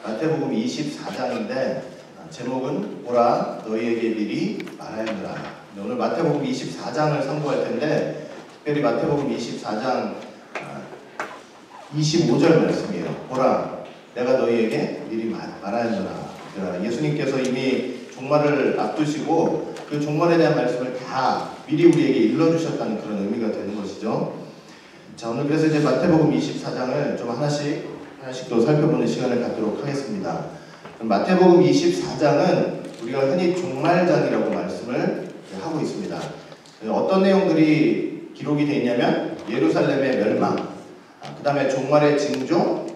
마태복음 24장인데 제목은 보라 너희에게 미리 말하였노라. 오늘 마태복음 24장을 선고할 텐데 특별히 마태복음 24장 25절 말씀이에요. 보라 내가 너희에게 미리 말하였노라. 예수님께서 이미 종말을 앞두시고 그 종말에 대한 말씀을 다 미리 우리에게 일러주셨다는 그런 의미가 되는 것이죠. 자, 오늘 그래서 이제 마태복음 24장을 좀 하나씩 또 살펴보는 시간을 갖도록 하겠습니다. 마태복음 24장은 우리가 흔히 종말장이라고 말씀을 하고 있습니다. 어떤 내용들이 기록이 되어 있냐면 예루살렘의 멸망, 그 다음에 종말의 징조,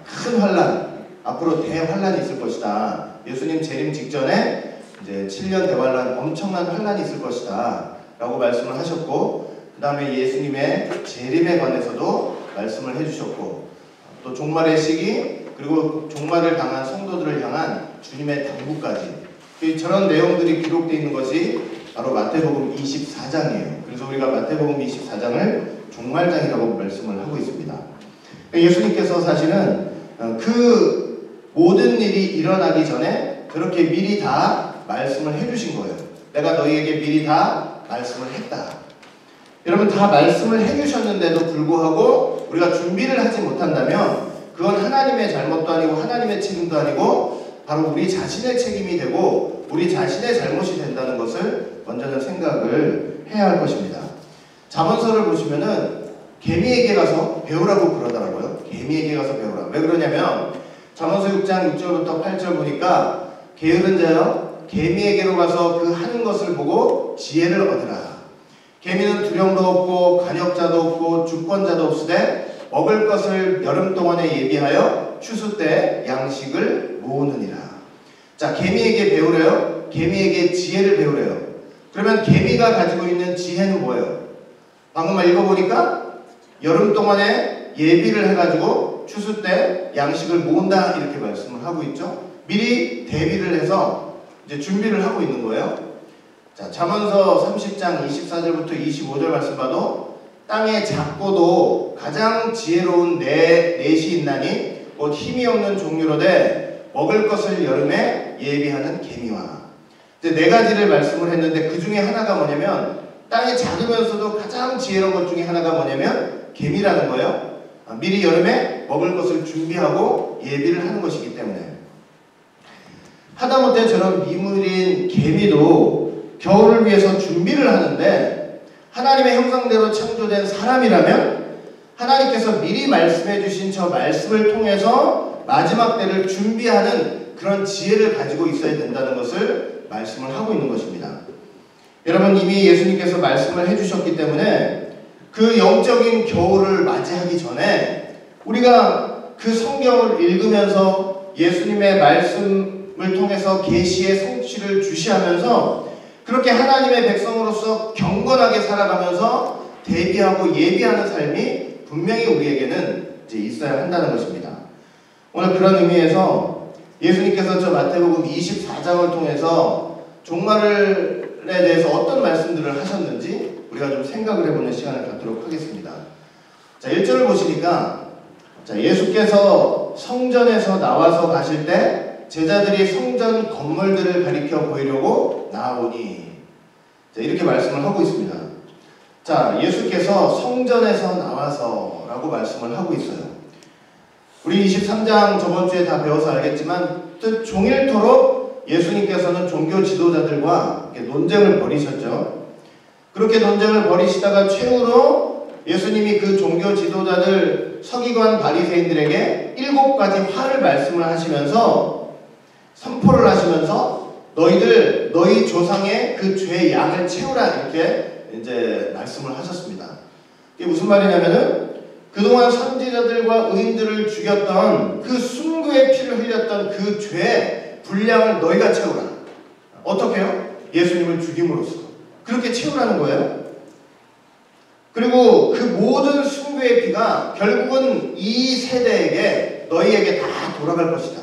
큰 환란, 앞으로 대환란이 있을 것이다. 예수님 재림 직전에 이제 7년 대환란, 엄청난 환란이 있을 것이다 라고 말씀을 하셨고, 그 다음에 예수님의 재림에 관해서도 말씀을 해주셨고, 또 종말의 시기, 그리고 종말을 당한 성도들을 향한 주님의 당부까지, 저런 내용들이 기록되어 있는 것이 바로 마태복음 24장이에요. 그래서 우리가 마태복음 24장을 종말장이라고 말씀을 하고 있습니다. 예수님께서 사실은 그 모든 일이 일어나기 전에 그렇게 미리 다 말씀을 해주신 거예요. 내가 너희에게 미리 다 말씀을 했다. 여러분, 다 말씀을 해주셨는데도 불구하고 우리가 준비를 하지 못한다면 그건 하나님의 잘못도 아니고 하나님의 책임도 아니고 바로 우리 자신의 책임이 되고 우리 자신의 잘못이 된다는 것을 먼저는 생각을 해야 할 것입니다. 잠언서를 보시면은 개미에게 가서 배우라고 그러더라고요. 개미에게 가서 배우라. 왜 그러냐면 잠언서 6장 6절부터 8절 보니까 게으른 자여 개미에게로 가서 그 하는 것을 보고 지혜를 얻으라. 개미는 두령도 없고 관역자도 없고 주권자도 없으되 먹을 것을 여름 동안에 예비하여 추수 때 양식을 모으느니라. 자, 개미에게 배우래요. 개미에게 지혜를 배우래요. 그러면 개미가 가지고 있는 지혜는 뭐예요? 방금 읽어보니까 여름 동안에 예비를 해가지고 추수 때 양식을 모은다 이렇게 말씀을 하고 있죠. 미리 대비를 해서 이제 준비를 하고 있는 거예요. 자, 잠언서 30장 24절부터 25절 말씀 봐도 땅에 작고도 가장 지혜로운 넷이 있나니 곧 힘이 없는 종류로되 먹을 것을 여름에 예비하는 개미와. 이제 네 가지를 말씀을 했는데 그 중에 하나가 뭐냐면 땅에 작으면서도 가장 지혜로운 것 중에 하나가 뭐냐면 개미라는 거예요. 미리 여름에 먹을 것을 준비하고 예비를 하는 것이기 때문에. 하다못해 저런 미물인 개미도 겨울을 위해서 준비를 하는데 하나님의 형상대로 창조된 사람이라면 하나님께서 미리 말씀해 주신 저 말씀을 통해서 마지막 때를 준비하는 그런 지혜를 가지고 있어야 된다는 것을 말씀을 하고 있는 것입니다. 여러분, 이미 예수님께서 말씀을 해주셨기 때문에 그 영적인 겨울을 맞이하기 전에 우리가 그 성경을 읽으면서 예수님의 말씀을 통해서 계시의 성취를 주시하면서 그렇게 하나님의 백성으로서 경건하게 살아가면서 대비하고 예비하는 삶이 분명히 우리에게는 이제 있어야 한다는 것입니다. 오늘 그런 의미에서 예수님께서 저 마태복음 24장을 통해서 종말에 대해서 어떤 말씀들을 하셨는지 우리가 좀 생각을 해보는 시간을 갖도록 하겠습니다. 자, 1절을 보시니까 자, 예수께서 성전에서 나와서 가실 때 제자들이 성전 건물들을 가리켜 보이려고 나오니. 자, 이렇게 말씀을 하고 있습니다. 자, 예수께서 성전에서 나와서 라고 말씀을 하고 있어요. 우리 23장 저번주에 다 배워서 알겠지만 종일토록 예수님께서는 종교 지도자들과 논쟁을 벌이셨죠. 그렇게 논쟁을 벌이시다가 최후로 예수님이 그 종교 지도자들 서기관 바리새인들에게 7가지 화를 말씀을 하시면서 선포를 하시면서 너희 조상의 그 죄의 양을 채우라 이렇게 이제 말씀을 하셨습니다. 이게 무슨 말이냐면은 그동안 선지자들과 의인들을 죽였던 그 순교의 피를 흘렸던 그 죄의 분량을 너희가 채우라. 어떻게요? 예수님을 죽임으로써 그렇게 채우라는 거예요. 그리고 그 모든 순교의 피가 결국은 이 세대에게 너희에게 다 돌아갈 것이다.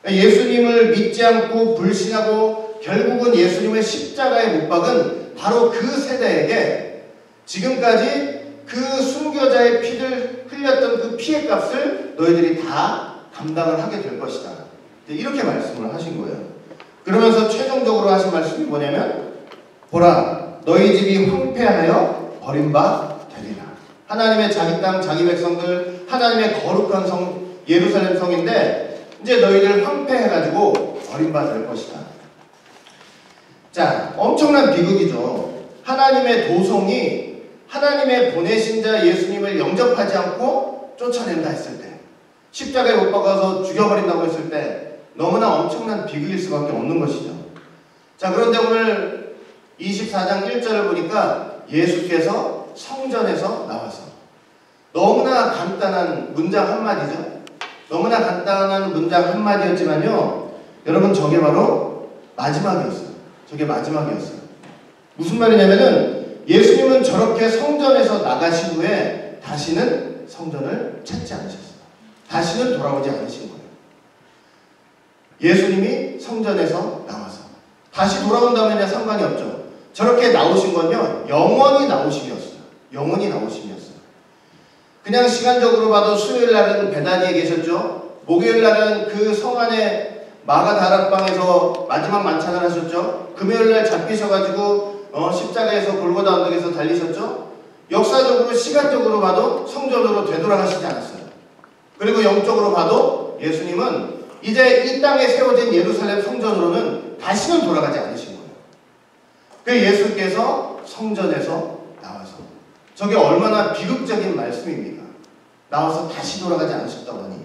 예수님을 믿지 않고 불신하고 결국은 예수님의 십자가에 못 박은 바로 그 세대에게 지금까지 그 순교자의 피를 흘렸던 그 피의 값을 너희들이 다 감당을 하게 될 것이다. 이렇게 말씀을 하신 거예요. 그러면서 최종적으로 하신 말씀이 뭐냐면 보라 너희 집이 황폐하여 버림바 되리라. 하나님의 자기 땅 자기 백성들 하나님의 거룩한 성 예루살렘 성인데 이제 너희들 황폐해가지고 버림받을 것이다. 자, 엄청난 비극이죠. 하나님의 도성이 하나님의 보내신 자 예수님을 영접하지 않고 쫓아낸다 했을 때, 십자가에 못 박아서 죽여버린다고 했을 때 너무나 엄청난 비극일 수밖에 없는 것이죠. 자, 그런데 오늘 24장 1절을 보니까 예수께서 성전에서 나와서 너무나 간단한 문장 한마디죠. 너무나 간단한 문장 한마디였지만요, 여러분 저게 바로 마지막이었어요. 저게 마지막이었어요. 무슨 말이냐면은 예수님은 저렇게 성전에서 나가신 후에 다시는 성전을 찾지 않으셨어요. 다시는 돌아오지 않으신 거예요. 예수님이 성전에서 나와서 다시 돌아온다면야 상관이 없죠. 저렇게 나오신 건요, 영원히 나오심이었어요. 영원히 나오심이었어요. 그냥 시간적으로 봐도 수요일 날은 베다니에 계셨죠. 목요일 날은 그 성 안에 마가 다락방에서 마지막 만찬을 하셨죠. 금요일 날 잡히셔가지고 십자가에서 골고다 언덕에서 달리셨죠. 역사적으로 시간적으로 봐도 성전으로 되돌아가시지 않았어요. 그리고 영적으로 봐도 예수님은 이제 이 땅에 세워진 예루살렘 성전으로는 다시는 돌아가지 않으신 거예요. 그 예수께서 성전에서 나와서, 저게 얼마나 비극적인 말씀입니까? 나와서 다시 돌아가지 않으셨다고 하니,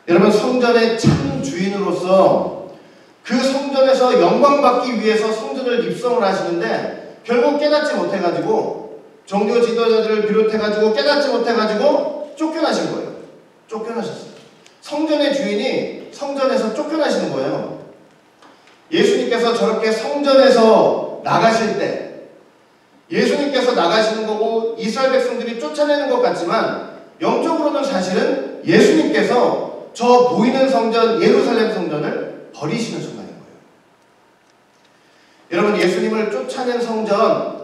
여러분 성전의 참 주인으로서 그 성전에서 영광받기 위해서 성전을 입성을 하시는데 결국 깨닫지 못해가지고, 종교 지도자들을 비롯해가지고 깨닫지 못해가지고 쫓겨나신 거예요. 쫓겨나셨어요. 성전의 주인이 성전에서 쫓겨나시는 거예요. 예수님께서 저렇게 성전에서 나가실 때, 예수님께서 나가시는 거고 이스라엘 백성들이 쫓아내는 것 같지만 영적으로는 사실은 예수님께서 저 보이는 성전 예루살렘 성전을 버리시는 순간인 거예요. 여러분 예수님을 쫓아낸 성전,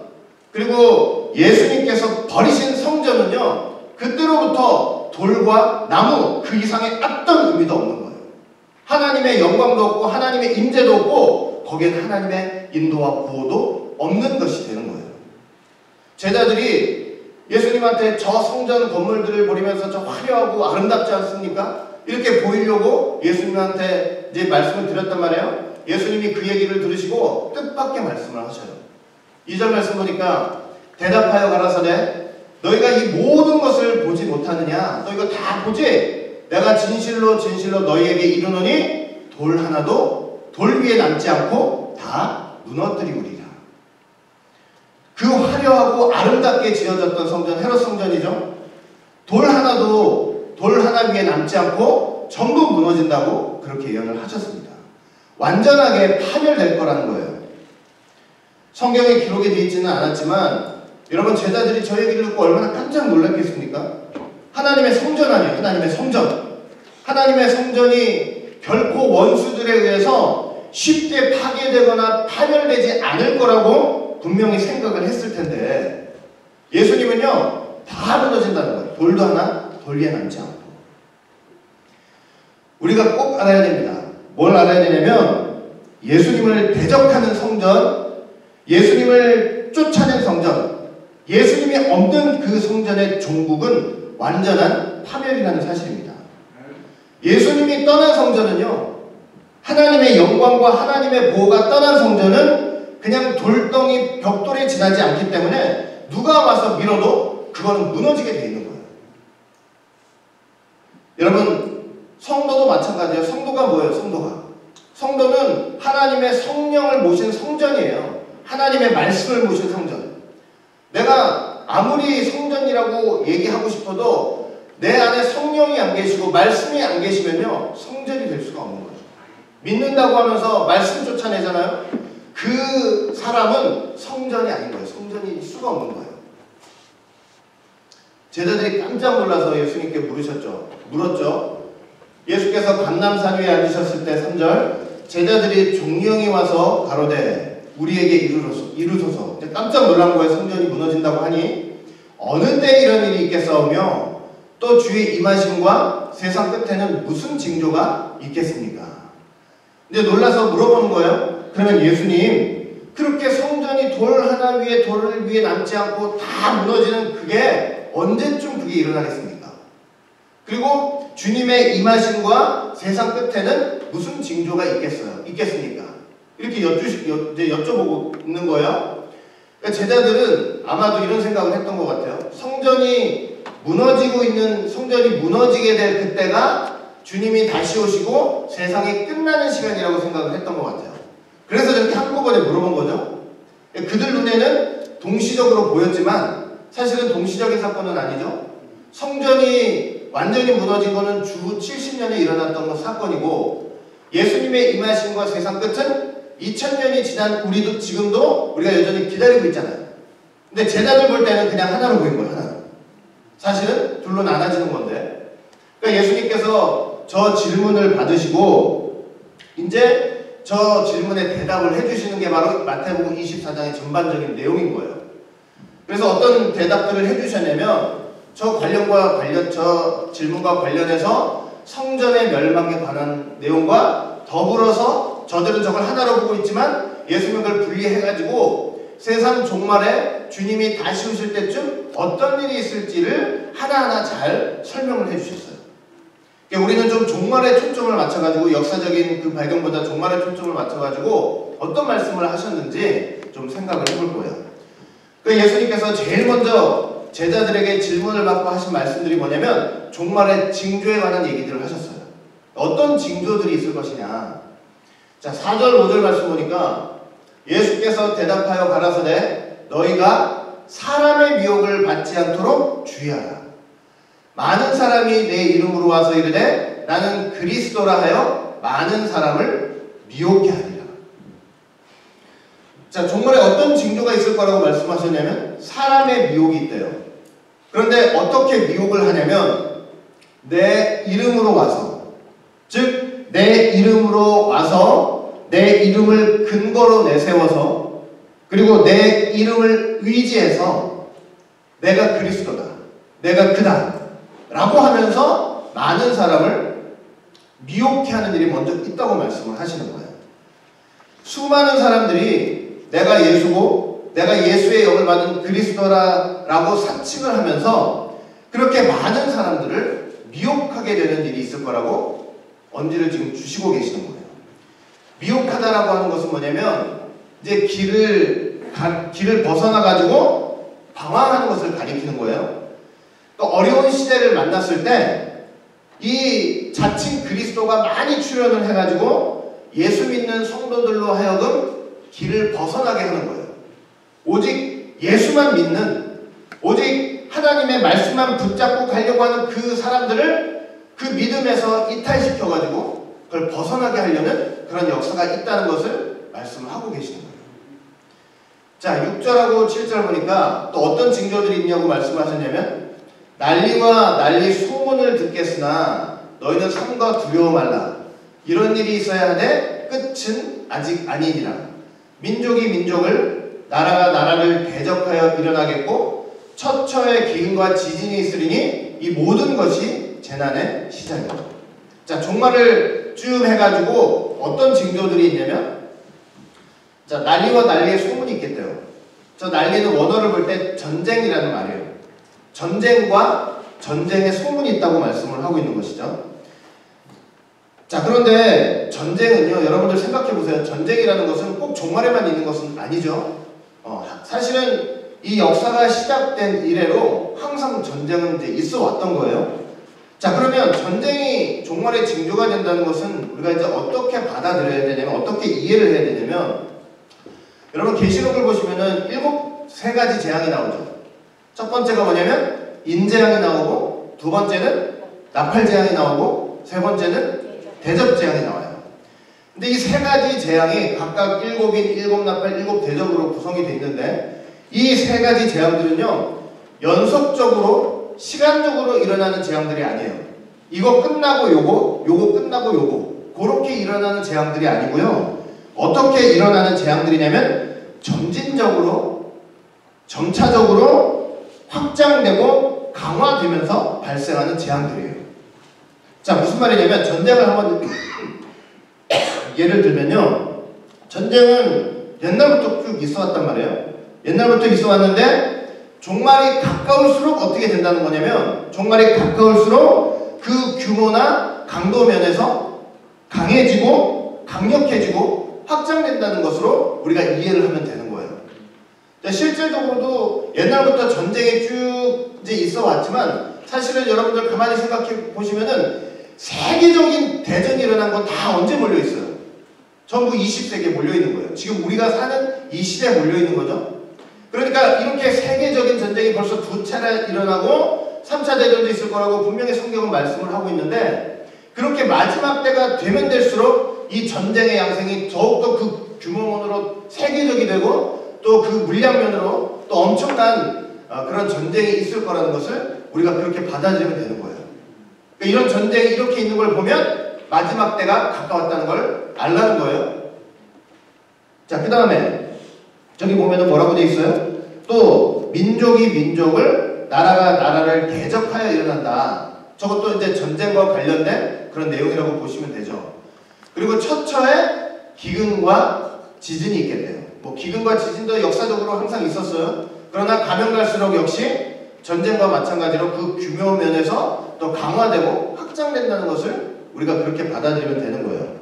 그리고 예수님께서 버리신 성전은요, 그때로부터 돌과 나무 그 이상의 어떤 의미도 없는 거예요. 하나님의 영광도 없고 하나님의 임재도 없고 거기엔 하나님의 인도와 구호도 없는 것이 되는 거예요. 제자들이 예수님한테 저 성전 건물들을 보리면서 저 화려하고 아름답지 않습니까? 이렇게 보이려고 예수님한테 이제 말씀을 드렸단 말이에요. 예수님이 그 얘기를 들으시고 뜻밖의 말씀을 하셔요. 2절 말씀 보니까 대답하여 가라사대 너희가 이 모든 것을 보지 못하느냐? 너 이거 다 보지? 내가 진실로 진실로 너희에게 이르노니 돌 하나도 돌 위에 남지 않고 다 무너뜨리우리라. 그 화려하고 아름답게 지어졌던 성전, 헤롯 성전이죠. 돌 하나도 돌 하나 위에 남지 않고 전부 무너진다고 그렇게 예언을 하셨습니다. 완전하게 파멸될 거라는 거예요. 성경에 기록이 되어 있지는 않았지만 여러분 제자들이 저 얘기를 듣고 얼마나 깜짝 놀랐겠습니까? 하나님의 성전 아니에요. 하나님의 성전. 하나님의 성전이 결코 원수들에 의해서 쉽게 파괴되거나 파멸되지 않을 거라고 분명히 생각을 했을 텐데 예수님은요 다 무너진다는 거예요. 돌도 하나 돌 위에 남지 않고. 우리가 꼭 알아야 됩니다. 뭘 알아야 되냐면 예수님을 대적하는 성전, 예수님을 쫓아낸 성전, 예수님이 없는 그 성전의 종국은 완전한 파멸이라는 사실입니다. 예수님이 떠난 성전은요, 하나님의 영광과 하나님의 보호가 떠난 성전은 그냥 돌덩이 벽돌에 지나지 않기 때문에 누가 와서 밀어도 그거는 무너지게 되어 있는 거예요. 여러분 성도도 마찬가지예요. 성도가 뭐예요? 성도는 하나님의 성령을 모신 성전이에요. 하나님의 말씀을 모신 성전. 내가 아무리 성전이라고 얘기하고 싶어도 내 안에 성령이 안 계시고 말씀이 안 계시면요 성전이 될 수가 없는 거예요. 믿는다고 하면서 말씀 쫓아내잖아요. 그 사람은 성전이 아닌 거예요. 성전일 수가 없는 거예요. 제자들이 깜짝 놀라서 예수님께 물었죠. 예수께서 감람산 위에 앉으셨을 때 3절 제자들이 종령이 와서 가로되 우리에게 이루소서. 깜짝 놀란 거예요. 성전이 무너진다고 하니 어느 때 이런 일이 있겠사오며 또 주의 임하심과 세상 끝에는 무슨 징조가 있겠습니까? 이제 놀라서 물어보는 거예요. 그러면 예수님, 그렇게 성전이 돌 하나 위에 돌을 위에 남지 않고 다 무너지는 그게 언제쯤 그게 일어나겠습니까? 그리고 주님의 임하심과 세상 끝에는 무슨 징조가 있겠습니까? 이렇게 여쭤보고 있는 거예요. 그러니까 제자들은 아마도 이런 생각을 했던 것 같아요. 성전이 무너지게 될 그때가 주님이 다시 오시고 세상이 끝나는 시간이라고 생각을 했던 것 같아요. 그래서 저렇게 한꺼번에 물어본 거죠. 그들 눈에는 동시적으로 보였지만 사실은 동시적인 사건은 아니죠. 성전이 완전히 무너진 거는 주 70년에 일어났던 사건이고, 예수님의 임하심과 세상 끝은 2000년이 지난 우리도 지금도 우리가 여전히 기다리고 있잖아요. 근데 제자들 볼 때는 그냥 하나로 보인 거예요. 하나. 사실은 둘로 나눠지는 건데, 그러니까 예수님께서 저 질문을 받으시고 이제 저 질문에 대답을 해주시는 게 바로 마태복음 24장의 전반적인 내용인 거예요. 그래서 어떤 대답들을 해주셨냐면 저 질문과 관련해서 성전의 멸망에 관한 내용과 더불어서 저들은 저걸 하나로 보고 있지만 예수님은 그걸 분리해가지고 세상 종말에 주님이 다시 오실 때쯤 어떤 일이 있을지를 하나하나 잘 설명을 해주셨어요. 그러니까 우리는 좀 종말에 초점을 맞춰가지고 역사적인 그 발견보다 종말에 초점을 맞춰가지고 어떤 말씀을 하셨는지 좀 생각을 해볼 거예요. 그 예수님께서 제일 먼저 제자들에게 질문을 받고 하신 말씀들이 뭐냐면 종말의 징조에 관한 얘기들을 하셨어요. 어떤 징조들이 있을 것이냐. 자, 4절 5절 말씀 보니까 예수께서 대답하여 가라사대 너희가 사람의 미혹을 받지 않도록 주의하라. 많은 사람이 내 이름으로 와서 이르되 나는 그리스도라 하여 많은 사람을 미혹해 하리라. 자, 종말에 어떤 징조가 있을 거라고 말씀하셨냐면 사람의 미혹이 있대요. 그런데 어떻게 미혹을 하냐면 내 이름으로 와서, 즉 내 이름으로 와서 내 이름을 근거로 내세워서 그리고 내 이름을 의지해서 내가 그리스도다, 내가 그다 라고 하면서 많은 사람을 미혹해 하는 일이 먼저 있다고 말씀을 하시는 거예요. 수많은 사람들이 내가 예수고 내가 예수의 영을 받은 그리스도라고 사칭을 하면서 그렇게 많은 사람들을 미혹하게 되는 일이 있을 거라고 언지를 지금 주시고 계시는 거예요. 미혹하다라고 하는 것은 뭐냐면 이제 길을 벗어나가지고 방황하는 것을 가리키는 거예요. 또 어려운 시대를 만났을 때 이 자칭 그리스도가 많이 출현을 해가지고 예수 믿는 성도들로 하여금 길을 벗어나게 하는 거예요. 오직 예수만 믿는, 오직 하나님의 말씀만 붙잡고 가려고 하는 그 사람들을 그 믿음에서 이탈시켜가지고 그걸 벗어나게 하려는 그런 역사가 있다는 것을 말씀을 하고 계시는 거예요. 자, 6절하고 7절 보니까 또 어떤 징조들이 있냐고 말씀하셨냐면 난리와 난리 소문을 듣겠으나 너희는 삼가 두려워 말라. 이런 일이 있어야 하되 끝은 아직 아니니라. 민족이 민족을, 나라가 나라를 대적하여 일어나겠고 처처의 기근과 지진이 있으리니 이 모든 것이 재난의 시작이다. 자, 종말을 쭉 해가지고 어떤 징조들이 있냐면 자, 난리와 난리의 소문이 있겠대요. 저 난리는 원어를 볼 때 전쟁이라는 말이에요. 전쟁과 전쟁의 소문이 있다고 말씀을 하고 있는 것이죠. 자, 그런데 전쟁은요, 여러분들 생각해 보세요. 전쟁이라는 것은 꼭 종말에만 있는 것은 아니죠. 사실은 이 역사가 시작된 이래로 항상 전쟁은 이제 있어 왔던 거예요. 자, 그러면 전쟁이 종말의 징조가 된다는 것은 우리가 이제 어떻게 받아들여야 되냐면, 어떻게 이해를 해야 되냐면, 여러분 계시록을 보시면은 세 가지 재앙이 나오죠. 첫 번째가 뭐냐면 인재앙이 나오고, 두 번째는 나팔재앙이 나오고, 세 번째는 대접재앙이 나와요. 근데 이 세 가지 재앙이 각각 7인, 7나팔, 7대접으로 구성이 되어 있는데 이 세 가지 재앙들은요 연속적으로 시간적으로 일어나는 재앙들이 아니에요. 이거 끝나고 요거 끝나고 요거 그렇게 일어나는 재앙들이 아니고요. 어떻게 일어나는 재앙들이냐면 점진적으로 점차적으로 확장되고 강화되면서 발생하는 재앙들이에요. 자, 무슨 말이냐면 전쟁을 한번 예를 들면요. 전쟁은 옛날부터 쭉 있어 왔단 말이에요. 옛날부터 있어 왔는데 종말이 가까울수록 어떻게 된다는 거냐면 종말이 가까울수록 그 규모나 강도 면에서 강해지고 강력해지고 확장된다는 것으로 우리가 이해를 하면 되는 거예요. 실질적으로도 옛날부터 전쟁이 쭉 이제 있어 왔지만 사실은 여러분들 가만히 생각해 보시면은 세계적인 대전이 일어난 건 다 언제 몰려 있어요? 전부 20세기에 몰려 있는 거예요. 지금 우리가 사는 이 시대에 몰려 있는 거죠. 그러니까 이렇게 세계적인 전쟁이 벌써 2차례 일어나고 3차 대전도 있을 거라고 분명히 성경은 말씀을 하고 있는데 그렇게 마지막 때가 되면 될수록 이 전쟁의 양상이 더욱더 그 규모면으로 세계적이 되고 또 그 물량면으로 또 엄청난 그런 전쟁이 있을 거라는 것을 우리가 그렇게 받아들이면 되는 거예요. 그러니까 이런 전쟁이 이렇게 있는 걸 보면 마지막 때가 가까웠다는 걸 알라는 거예요. 자, 그 다음에 저기 보면은 뭐라고 돼 있어요? 또 민족이 민족을 나라가 나라를 대적하여 일어난다. 저것도 이제 전쟁과 관련된 그런 내용이라고 보시면 되죠. 그리고 처처에 기근과 지진이 있겠네요. 뭐 기근과 지진도 역사적으로 항상 있었어요. 그러나 가면 갈수록 역시 전쟁과 마찬가지로 그 규모 면에서 또 강화되고 확장된다는 것을 우리가 그렇게 받아들이면 되는 거예요.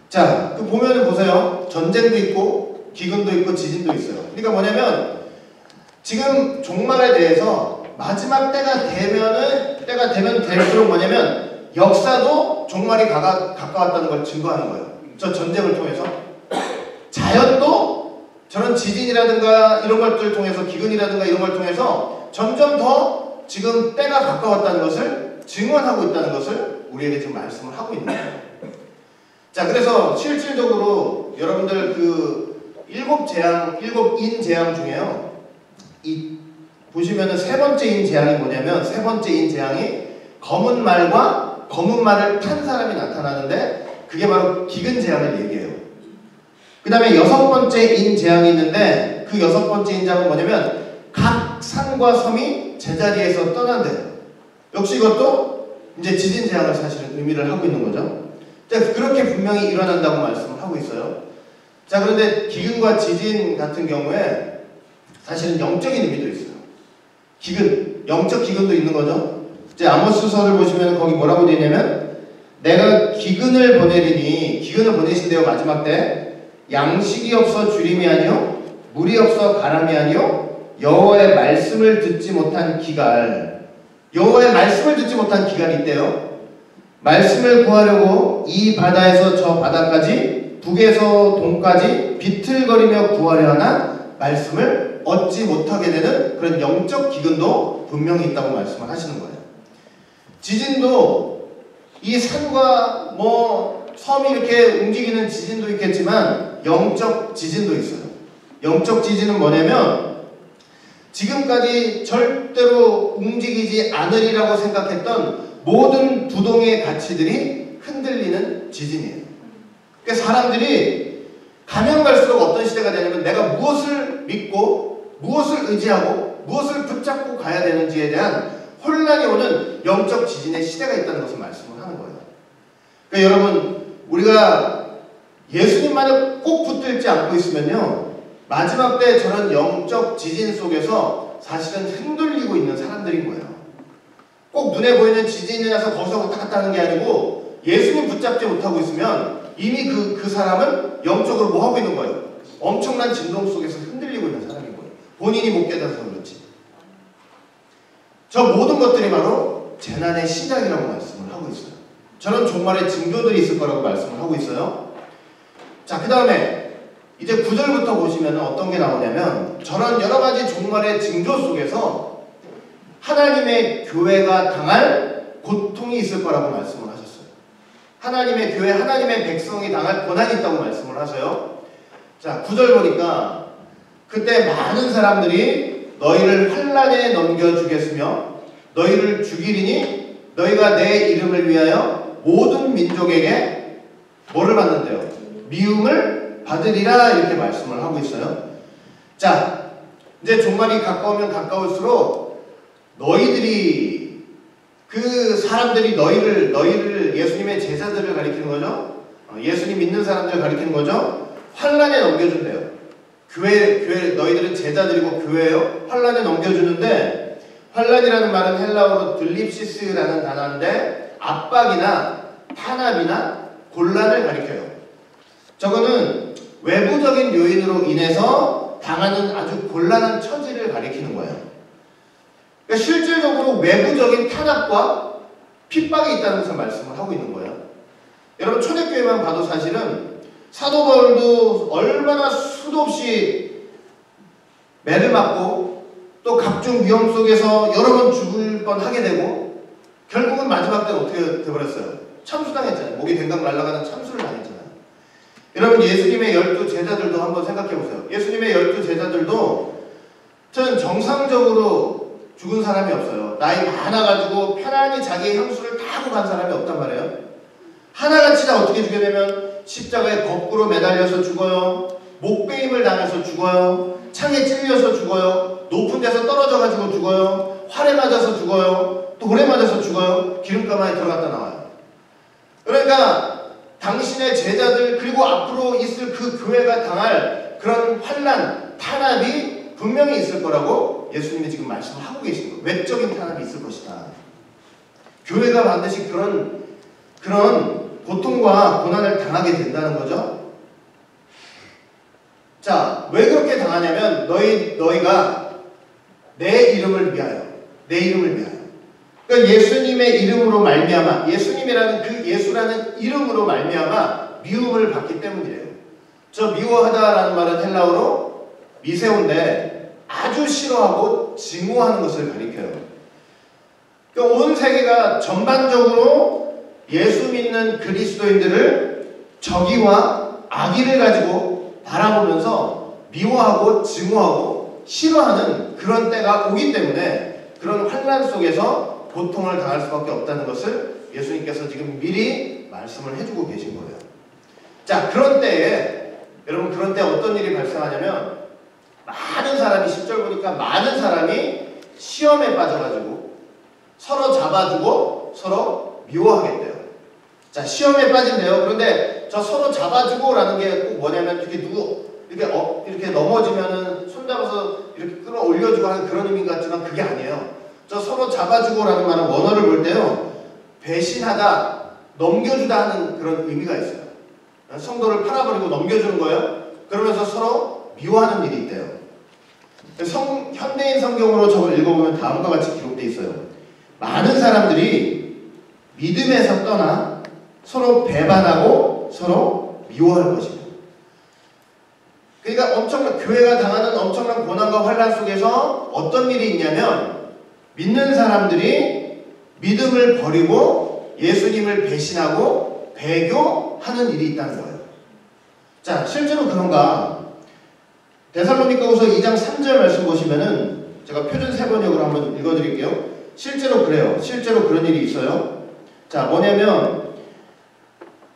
자, 그 보면은 보세요. 전쟁도 있고 기근도 있고 지진도 있어요. 그러니까 뭐냐면 지금 종말에 대해서 마지막 때가 되면 될수록 뭐냐면 역사도 종말이 가까웠다는 걸 증거하는 거예요. 저 전쟁을 통해서 자연도 저런 지진이라든가 이런 것들을 통해서 기근이라든가 이런 걸 통해서 점점 더 지금 때가 가까웠다는 것을 증언하고 있다는 것을 우리에게 지금 말씀을 하고 있는 거예요. 자, 그래서 실질적으로 여러분들 그 일곱 인 재앙 중에요. 보시면은 세 번째 인 재앙이 뭐냐면 세 번째 인 재앙이 검은 말과 검은 말을 탄 사람이 나타나는데 그게 바로 기근 재앙을 얘기해요. 그 다음에 여섯 번째 인 재앙이 있는데 그 여섯 번째 인 재앙은 뭐냐면 각 산과 섬이 제자리에서 떠난대요. 역시 이것도 이제 지진 재앙을 사실은 의미를 하고 있는 거죠. 자, 그렇게 분명히 일어난다고 말씀을 하고 있어요. 자, 그런데 기근과 지진 같은 경우에 사실은 영적인 의미도 있어요. 기근, 영적 기근도 있는 거죠. 이제 아모스서를 보시면 거기 뭐라고 되어 있냐면 내가 기근을 보내리니 기근을 보내신대요. 마지막 때 양식이 없어 주림이 아니요 물이 없어 가람이 아니요 여호와의 말씀을 듣지 못한 기갈. 여호와의 말씀을 듣지 못한 기갈이 있대요. 말씀을 구하려고 이 바다에서 저 바다까지 북에서 동까지 비틀거리며 구하려 하나 말씀을 얻지 못하게 되는 그런 영적 기근도 분명히 있다고 말씀을 하시는 거예요. 지진도 이 산과 뭐 섬이 이렇게 움직이는 지진도 있겠지만 영적 지진도 있어요. 영적 지진은 뭐냐면 지금까지 절대로 움직이지 않으리라고 생각했던 모든 부동의 가치들이 흔들리는 지진이에요. 그러니까 사람들이 가면 갈수록 어떤 시대가 되냐면 내가 무엇을 믿고 무엇을 의지하고 무엇을 붙잡고 가야 되는지에 대한 혼란이 오는 영적 지진의 시대가 있다는 것을 말씀을 하는 거예요. 그러니까 여러분 우리가 예수님만을 꼭 붙들지 않고 있으면요 마지막 때 저런 영적 지진 속에서 사실은 흔들리고 있는 사람들인 거예요. 꼭 눈에 보이는 지진이 나서 거기서 왔다 갔다 하는 게 아니고 예수님 붙잡지 못하고 있으면 이미 그 사람은 영적으로 뭐 하고 있는 거예요? 엄청난 진동 속에서 흔들리고 있는 사람인 거예요. 본인이 못 깨달아서 그렇지. 저 모든 것들이 바로 재난의 시작이라고 말씀을 하고 있어요. 저런 종말의 징조들이 있을 거라고 말씀을 하고 있어요. 자, 그 다음에 이제 9절부터 보시면 어떤 게 나오냐면 저런 여러 가지 종말의 징조 속에서 하나님의 교회가 당할 고통이 있을 거라고 말씀을 하셨어요. 하나님의 교회, 하나님의 백성이 당할 고난이 있다고 말씀을 하세요. 자, 9절 보니까 그때 많은 사람들이 너희를 환난에 넘겨주겠으며 너희를 죽이리니 너희가 내 이름을 위하여 모든 민족에게 뭐를 받는데요? 미움을 받으리라 이렇게 말씀을 하고 있어요. 자, 이제 종말이 가까우면 가까울수록 너희들이 그 사람들이 너희를 예수님의 제자들을 가리키는 거죠. 예수님 믿는 사람들을 가리키는 거죠. 환란에 넘겨준대요. 교회 너희들은 제자들이고 교회예요. 환란에 넘겨주는데 환란이라는 말은 헬라어로 들립시스라는 단어인데 압박이나 탄압이나 곤란을 가리켜요. 저거는 외부적인 요인으로 인해서 당하는 아주 곤란한 처지를 가리키는 거예요. 그러니까 실질적으로 외부적인 탄압과 핍박이 있다는 것을 말씀을 하고 있는 거예요. 여러분 초대교회만 봐도 사실은 사도 바울도 얼마나 수도 없이 매를 맞고 또 각종 위험 속에서 여러 번 죽을 뻔하게 되고 결국은 마지막 때는 어떻게 돼버렸어요? 참수당했잖아요. 목이 댕강 날아가는 참수를 당했잖아요. 여러분 예수님의 12 제자들도 한번 생각해 보세요. 예수님의 12 제자들도 전 정상적으로 죽은 사람이 없어요. 나이 많아가지고 편안히 자기의 향수를 다 하고 간 사람이 없단 말이에요. 하나같이 다 어떻게 죽게 되면 십자가에 거꾸로 매달려서 죽어요. 목베임을 당해서 죽어요. 창에 찔려서 죽어요. 높은 데서 떨어져가지고 죽어요. 활에 맞아서 죽어요. 돌에 맞아서 죽어요. 기름가마에 들어갔다 나와요. 그러니까 당신의 제자들 그리고 앞으로 있을 그 교회가 당할 그런 환난, 탄압이 분명히 있을 거라고 예수님이 지금 말씀을 하고 계신 거예요. 외적인 탄압이 있을 것이다. 교회가 반드시 그런 고통과 고난을 당하게 된다는 거죠. 자, 왜 그렇게 당하냐면 너희가 내 이름을 위하여 그러니까 예수님의 이름으로 말미암아 예수님이라는 그 예수라는 이름으로 말미암아 미움을 받기 때문이래요. 저 미워하다라는 말은 헬라어로 미세온데 아주 싫어하고 증오하는 것을 가리켜요. 그러니까 온 세계가 전반적으로 예수 믿는 그리스도인들을 적의와 악의를 가지고 바라보면서 미워하고 증오하고 싫어하는 그런 때가 오기 때문에 그런 환난 속에서 고통을 당할 수밖에 없다는 것을 예수님께서 지금 미리 말씀을 해주고 계신 거예요. 자, 그런 때에 여러분 그런 때 어떤 일이 발생하냐면 많은 사람이 10절 보니까 많은 사람이 시험에 빠져가지고 서로 잡아주고 서로 미워하겠대요. 자, 시험에 빠진대요. 그런데 저 서로 잡아주고라는 게 꼭 뭐냐면 이렇게 넘어지면은 손잡아서 이렇게 끌어올려주고 하는 그런 의미 같지만 그게 아니에요. 저 서로 잡아주고라는 말은 원어를 볼 때요. 배신하다, 넘겨주다 하는 그런 의미가 있어요. 성도를 팔아버리고 넘겨주는 거예요. 그러면서 서로 미워하는 일이 있대요. 현대인 성경으로 저걸 읽어보면 다음과 같이 기록되어 있어요. 많은 사람들이 믿음에서 떠나 서로 배반하고 서로 미워할 것입니다. 그러니까 교회가 당하는 엄청난 고난과 환난 속에서 어떤 일이 있냐면 믿는 사람들이 믿음을 버리고 예수님을 배신하고 배교하는 일이 있다는 거예요. 자, 실제로 그런가? 데살로니가후서 2장 3절 말씀 보시면은 제가 표준 세번역으로 한번 읽어드릴게요. 실제로 그래요. 실제로 그런 일이 있어요. 자, 뭐냐면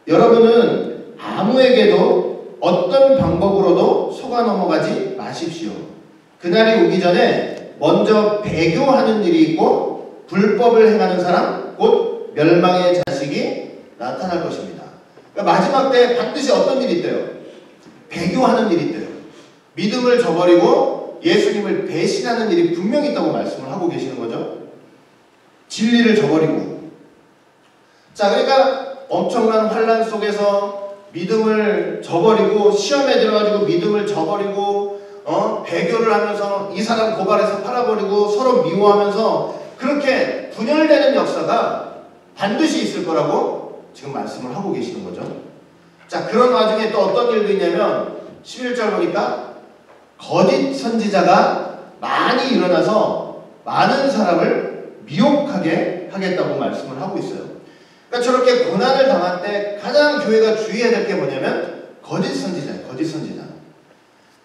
여러분은 아무에게도 어떤 방법으로도 속아 넘어가지 마십시오. 그날이 오기 전에 먼저 배교하는 일이 있고 불법을 행하는 사람 곧 멸망의 자식이 나타날 것입니다. 그러니까 마지막 때 반드시 어떤 일이 있대요? 배교하는 일이 있대요. 믿음을 저버리고 예수님을 배신하는 일이 분명히 있다고 말씀을 하고 계시는 거죠. 진리를 저버리고. 자, 그러니까 엄청난 환난 속에서 믿음을 저버리고 시험에 들어가지고 믿음을 저버리고 배교를 하면서 이 사람 고발해서 팔아버리고 서로 미워하면서 그렇게 분열되는 역사가 반드시 있을 거라고 지금 말씀을 하고 계시는 거죠. 자, 그런 와중에 또 어떤 일도 있냐면 11절 보니까 거짓 선지자가 많이 일어나서 많은 사람을 미혹하게 하겠다고 말씀을 하고 있어요. 그러니까 저렇게 고난을 당할 때 가장 교회가 주의해야 될 게 뭐냐면 거짓 선지자예요.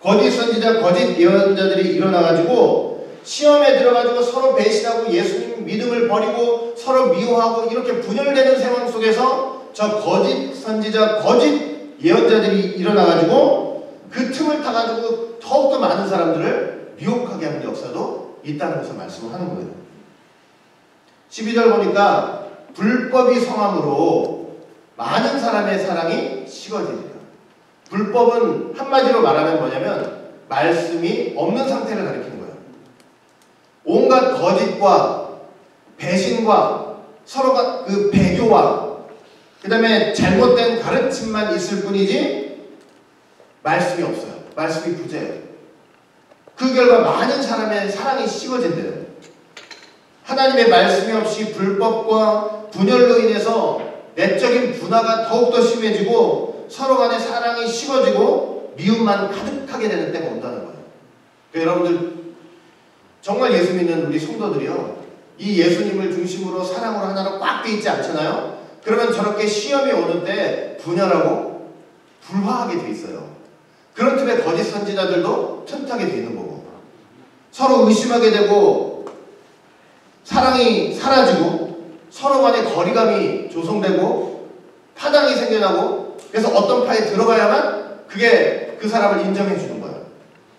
거짓 선지자, 거짓 예언자들이 일어나가지고 시험에 들어가지고 서로 배신하고 예수님 믿음을 버리고 서로 미워하고 이렇게 분열되는 상황 속에서 저 거짓 선지자, 거짓 예언자들이 일어나가지고 그 틈을 타가지고 더욱더 많은 사람들을 미혹하게 하는 역사도 있다는 것을 말씀을 하는 거예요. 12절 보니까 불법이 성함으로 많은 사람의 사랑이 식어지리라. 불법은 한마디로 말하면 뭐냐면 말씀이 없는 상태를 가리키는 거예요. 온갖 거짓과 배신과 서로가 그 배교와 그 다음에 잘못된 가르침만 있을 뿐이지 말씀이 없어요. 말씀이 부재예요. 그 결과 많은 사람의 사랑이 식어진대요. 하나님의 말씀이 없이 불법과 분열로 인해서 내적인 분화가 더욱더 심해지고 서로 간의 사랑이 식어지고 미움만 가득하게 되는 때가 온다는 거예요. 그러니까 여러분들 정말 예수 믿는 우리 성도들이요, 이 예수님을 중심으로 사랑으로 하나로 꽉 돼 있지 않잖아요. 그러면 저렇게 시험이 오는 때 분열하고 불화하게 돼 있어요. 그런 틈에 거짓 선지자들도 틈타게 돼 있는 거고, 서로 의심하게 되고 사랑이 사라지고 서로 간의 거리감이 조성되고 파당이 생겨나고, 그래서 어떤 파에 들어가야만 그게 그 사람을 인정해 주는 거예요.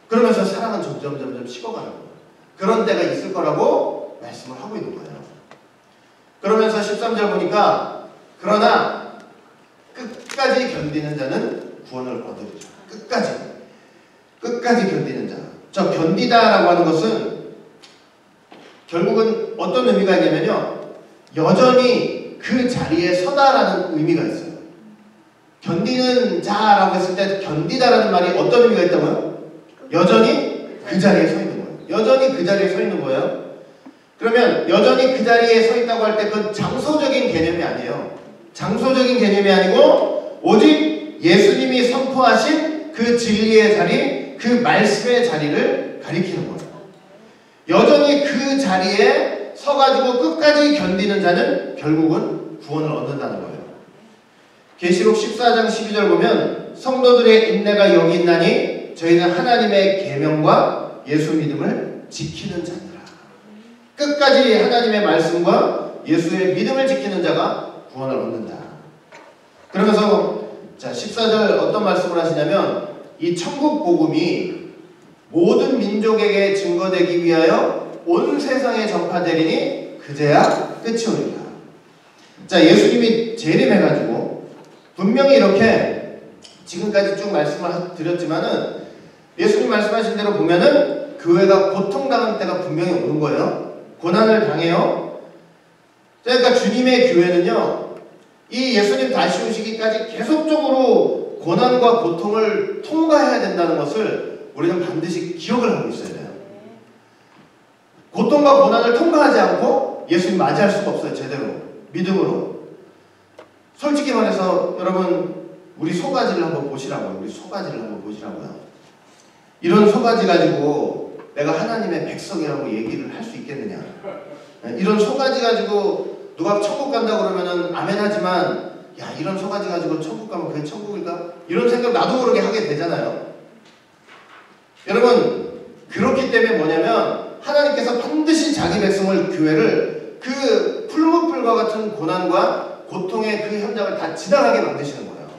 그러면서 사랑은 점점 식어가는 거예요. 그런 때가 있을 거라고 말씀을 하고 있는 거예요. 그러면서 13절 보니까 그러나 끝까지 견디는 자는 구원을 얻으리라. 끝까지 견디는 자. 저 견디다라고 하는 것은 결국은 어떤 의미가 있냐면요, 여전히 그 자리에 서다라는 의미가 있어요. 견디는 자라고 했을 때 견디다라는 말이 어떤 의미가 있다고요? 여전히 그 자리에 서 있는 거예요. 여전히 그 자리에 서 있는 거예요. 그러면 여전히 그 자리에 서 있다고 할 때 그건 장소적인 개념이 아니에요. 장소적인 개념이 아니고 오직 예수님이 선포하신 그 진리의 자리, 그 말씀의 자리를 가리키는 거예요. 여전히 그 자리에 서가지고 끝까지 견디는 자는 결국은 구원을 얻는다는 거예요. 계시록 14장 12절 보면 성도들의 인내가 여기 있나니 저희는 하나님의 계명과 예수 믿음을 지키는 자니라. 끝까지 하나님의 말씀과 예수의 믿음을 지키는 자가 구원을 얻는다. 그러면서 자 14절 어떤 말씀을 하시냐면 이 천국 복음이 모든 민족에게 증거되기 위하여 온 세상에 전파되리니 그제야 끝이 오리라. 자, 예수님이 재림해가지고 분명히 이렇게 지금까지 쭉 말씀을 드렸지만은 예수님 말씀하신 대로 보면은 교회가 고통당한 때가 분명히 오는 거예요. 고난을 당해요. 그러니까 주님의 교회는요, 이 예수님 다시 오시기까지 계속적으로 고난과 고통을 통과해야 된다는 것을 우리는 반드시 기억을 하고 있어야 돼요. 고통과 고난을 통과하지 않고 예수님 맞이할 수가 없어요. 제대로 믿음으로. 솔직히 말해서 여러분, 우리 소가지를 한번 보시라고요. 우리 소가지를 한번 보시라고요. 이런 소가지 가지고 내가 하나님의 백성이라고 얘기를 할 수 있겠느냐. 이런 소가지 가지고 누가 천국 간다고 그러면은 아멘 하지만, 야, 이런 소가지 가지고 천국 가면 그게 천국일까? 이런 생각 나도 모르게 하게 되잖아요. 여러분, 그렇기 때문에 뭐냐면 하나님께서 반드시 자기 백성을, 교회를 그 풀무불과 같은 고난과 고통의 그 현장을 다 지나가게 만드시는 거예요.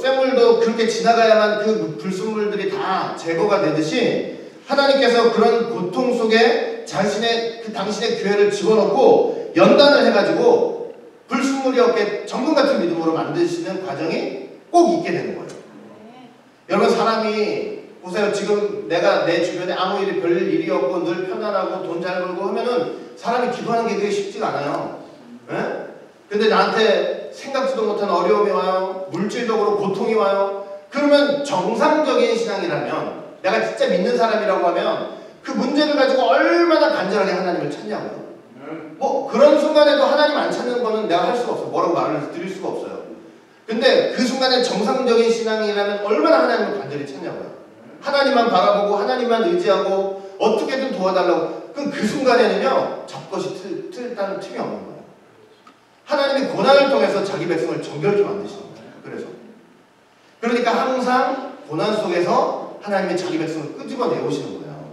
쇠물도 그렇게 지나가야만 그 불순물들이 다 제거가 되듯이 하나님께서 그런 고통 속에 당신의 교회를 집어넣고 연단을 해가지고 불순물이 없게 정금 같은 믿음으로 만드시는 과정이 꼭 있게 되는 거예요. 여러분, 사람이 보세요. 지금 내가 내 주변에 아무 일이 별 일이 없고 늘 편안하고 돈 잘 벌고 하면은 사람이 기도하는 게 그게 쉽지가 않아요. 예? 근데 나한테 생각지도 못한 어려움이 와요. 물질적으로 고통이 와요. 그러면 정상적인 신앙이라면, 내가 진짜 믿는 사람이라고 하면 그 문제를 가지고 얼마나 간절하게 하나님을 찾냐고요. 뭐 그런 순간에도 하나님 안 찾는 거는 내가 할 수가 없어요. 뭐라고 말을 드릴 수가 없어요. 근데 그 순간에 정상적인 신앙이라면 얼마나 하나님을 간절히 찾냐고요. 하나님만 바라보고 하나님만 의지하고 어떻게든 도와달라고. 그럼 그 순간에는요, 저것이 틀렸다는 틈이 없는 거예요. 하나님이 고난을 통해서 자기 백성을 정결케 만드시는 거예요. 그러니까 항상 고난 속에서 하나님이 자기 백성을 끄집어 내오시는 거예요.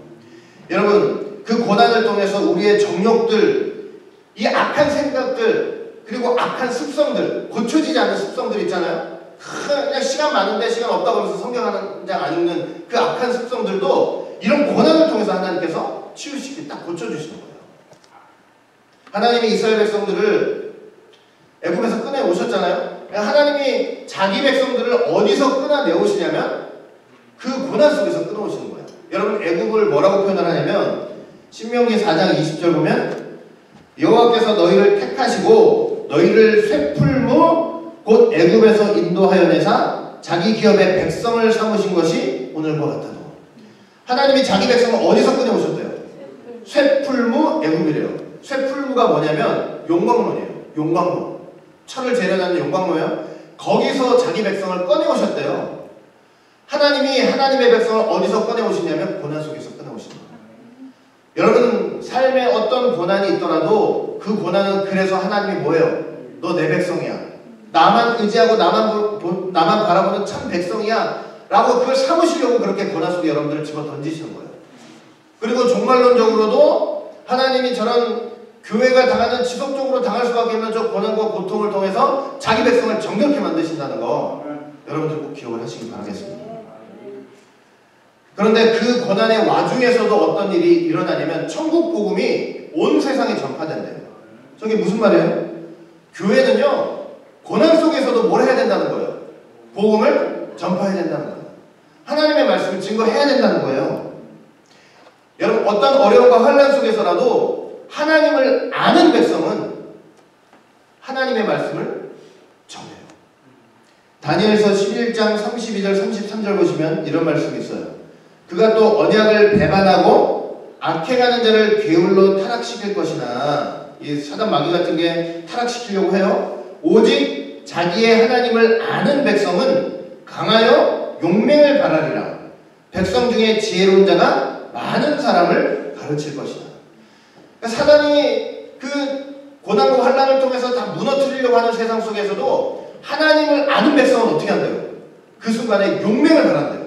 여러분, 그 고난을 통해서 우리의 정욕들, 이 악한 생각들, 그리고 악한 습성들, 고쳐지지 않는 습성들 있잖아요. 그냥 시간 많은데 시간 없다고 하면서 성경 한 장 안 읽는 그 악한 습성들도 이런 고난을 통해서 하나님께서 치우시게 딱 고쳐주시는 거예요. 하나님이 이스라엘 백성들을 애굽에서 꺼내 오셨잖아요. 하나님이 자기 백성들을 어디서 끊어내 오시냐면 그 고난 속에서 끊어 오시는 거예요. 여러분 애굽을 뭐라고 표현을 하냐면 신명기 4장 20절 보면 여호와께서 너희를 택하시고 너희를 쇠풀무 곧 애굽에서 인도하여 내사 자기 기업의 백성을 삼으신 것이 오늘과 같아도. 하나님이 자기 백성을 어디서 꺼내 오셨대요? 쇠풀무 애굽이래요. 쇠풀무가 뭐냐면 용광로예요. 용광로. 철을 재련하는 용광로예요. 거기서 자기 백성을 꺼내 오셨대요. 하나님이 하나님의 백성을 어디서 꺼내 오시냐면 고난 속에서 꺼내 오시는 거예요. 여러분 삶에 어떤 고난이 있더라도 그 고난은 그래서 하나님이 뭐예요? 너 내 백성이야. 나만 의지하고 나만 바라보는 참 백성이야. 라고 그걸 삼으시려고 그렇게 고난 속에 여러분들을 집어 던지시는 거예요. 그리고 종말론적으로도 하나님이 저런 교회가 당하는 지속적으로 당할 수밖에 없는 저 고난과 고통을 통해서 자기 백성을 정결케 만드신다는 거 여러분들 꼭 기억을 하시기 바라겠습니다. 그런데 그 고난의 와중에서도 어떤 일이 일어나냐면 천국 복음이 온 세상에 전파된대요. 저게 무슨 말이에요? 교회는요 고난 속에서도 뭘 해야 된다는 거예요? 복음을 전파해야 된다는 거예요. 하나님의 말씀을 증거해야 된다는 거예요. 여러분 어떤 어려움과 환난 속에서라도 하나님을 아는 백성은 하나님의 말씀을 전해요. 다니엘서 11장 32절 33절 보시면 이런 말씀이 있어요. 그가 또 언약을 배반하고 악해가는 자를 괴울로 타락시킬 것이나 이 사단 마귀 같은 게 타락시키려고 해요. 오직 자기의 하나님을 아는 백성은 강하여 용맹을 발하리라. 백성 중에 지혜로운 자가 많은 사람을 가르칠 것이다. 사단이 그 고난과 환난을 통해서 다 무너뜨리려고 하는 세상 속에서도 하나님을 아는 백성은 어떻게 한대요? 그 순간에 용맹을 발한대요.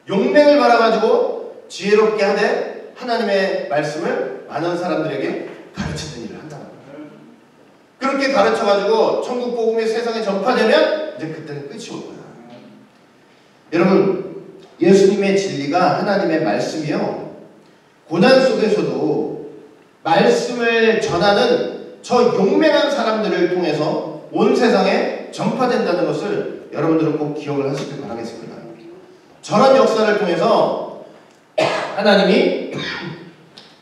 용맹을 발아가지고 지혜롭게 하되 하나님의 말씀을 많은 사람들에게 가르치는 일을 한다는 거예요. 그렇게 가르쳐가지고 천국 복음이 세상에 전파되면 이제 그때는 끝이 올 거예요. 여러분 예수님의 진리가 하나님의 말씀이요 고난 속에서도 말씀을 전하는 저 용맹한 사람들을 통해서 온 세상에 전파된다는 것을 여러분들은 꼭 기억을 하시길 바라겠습니다. 저런 역사를 통해서 하나님이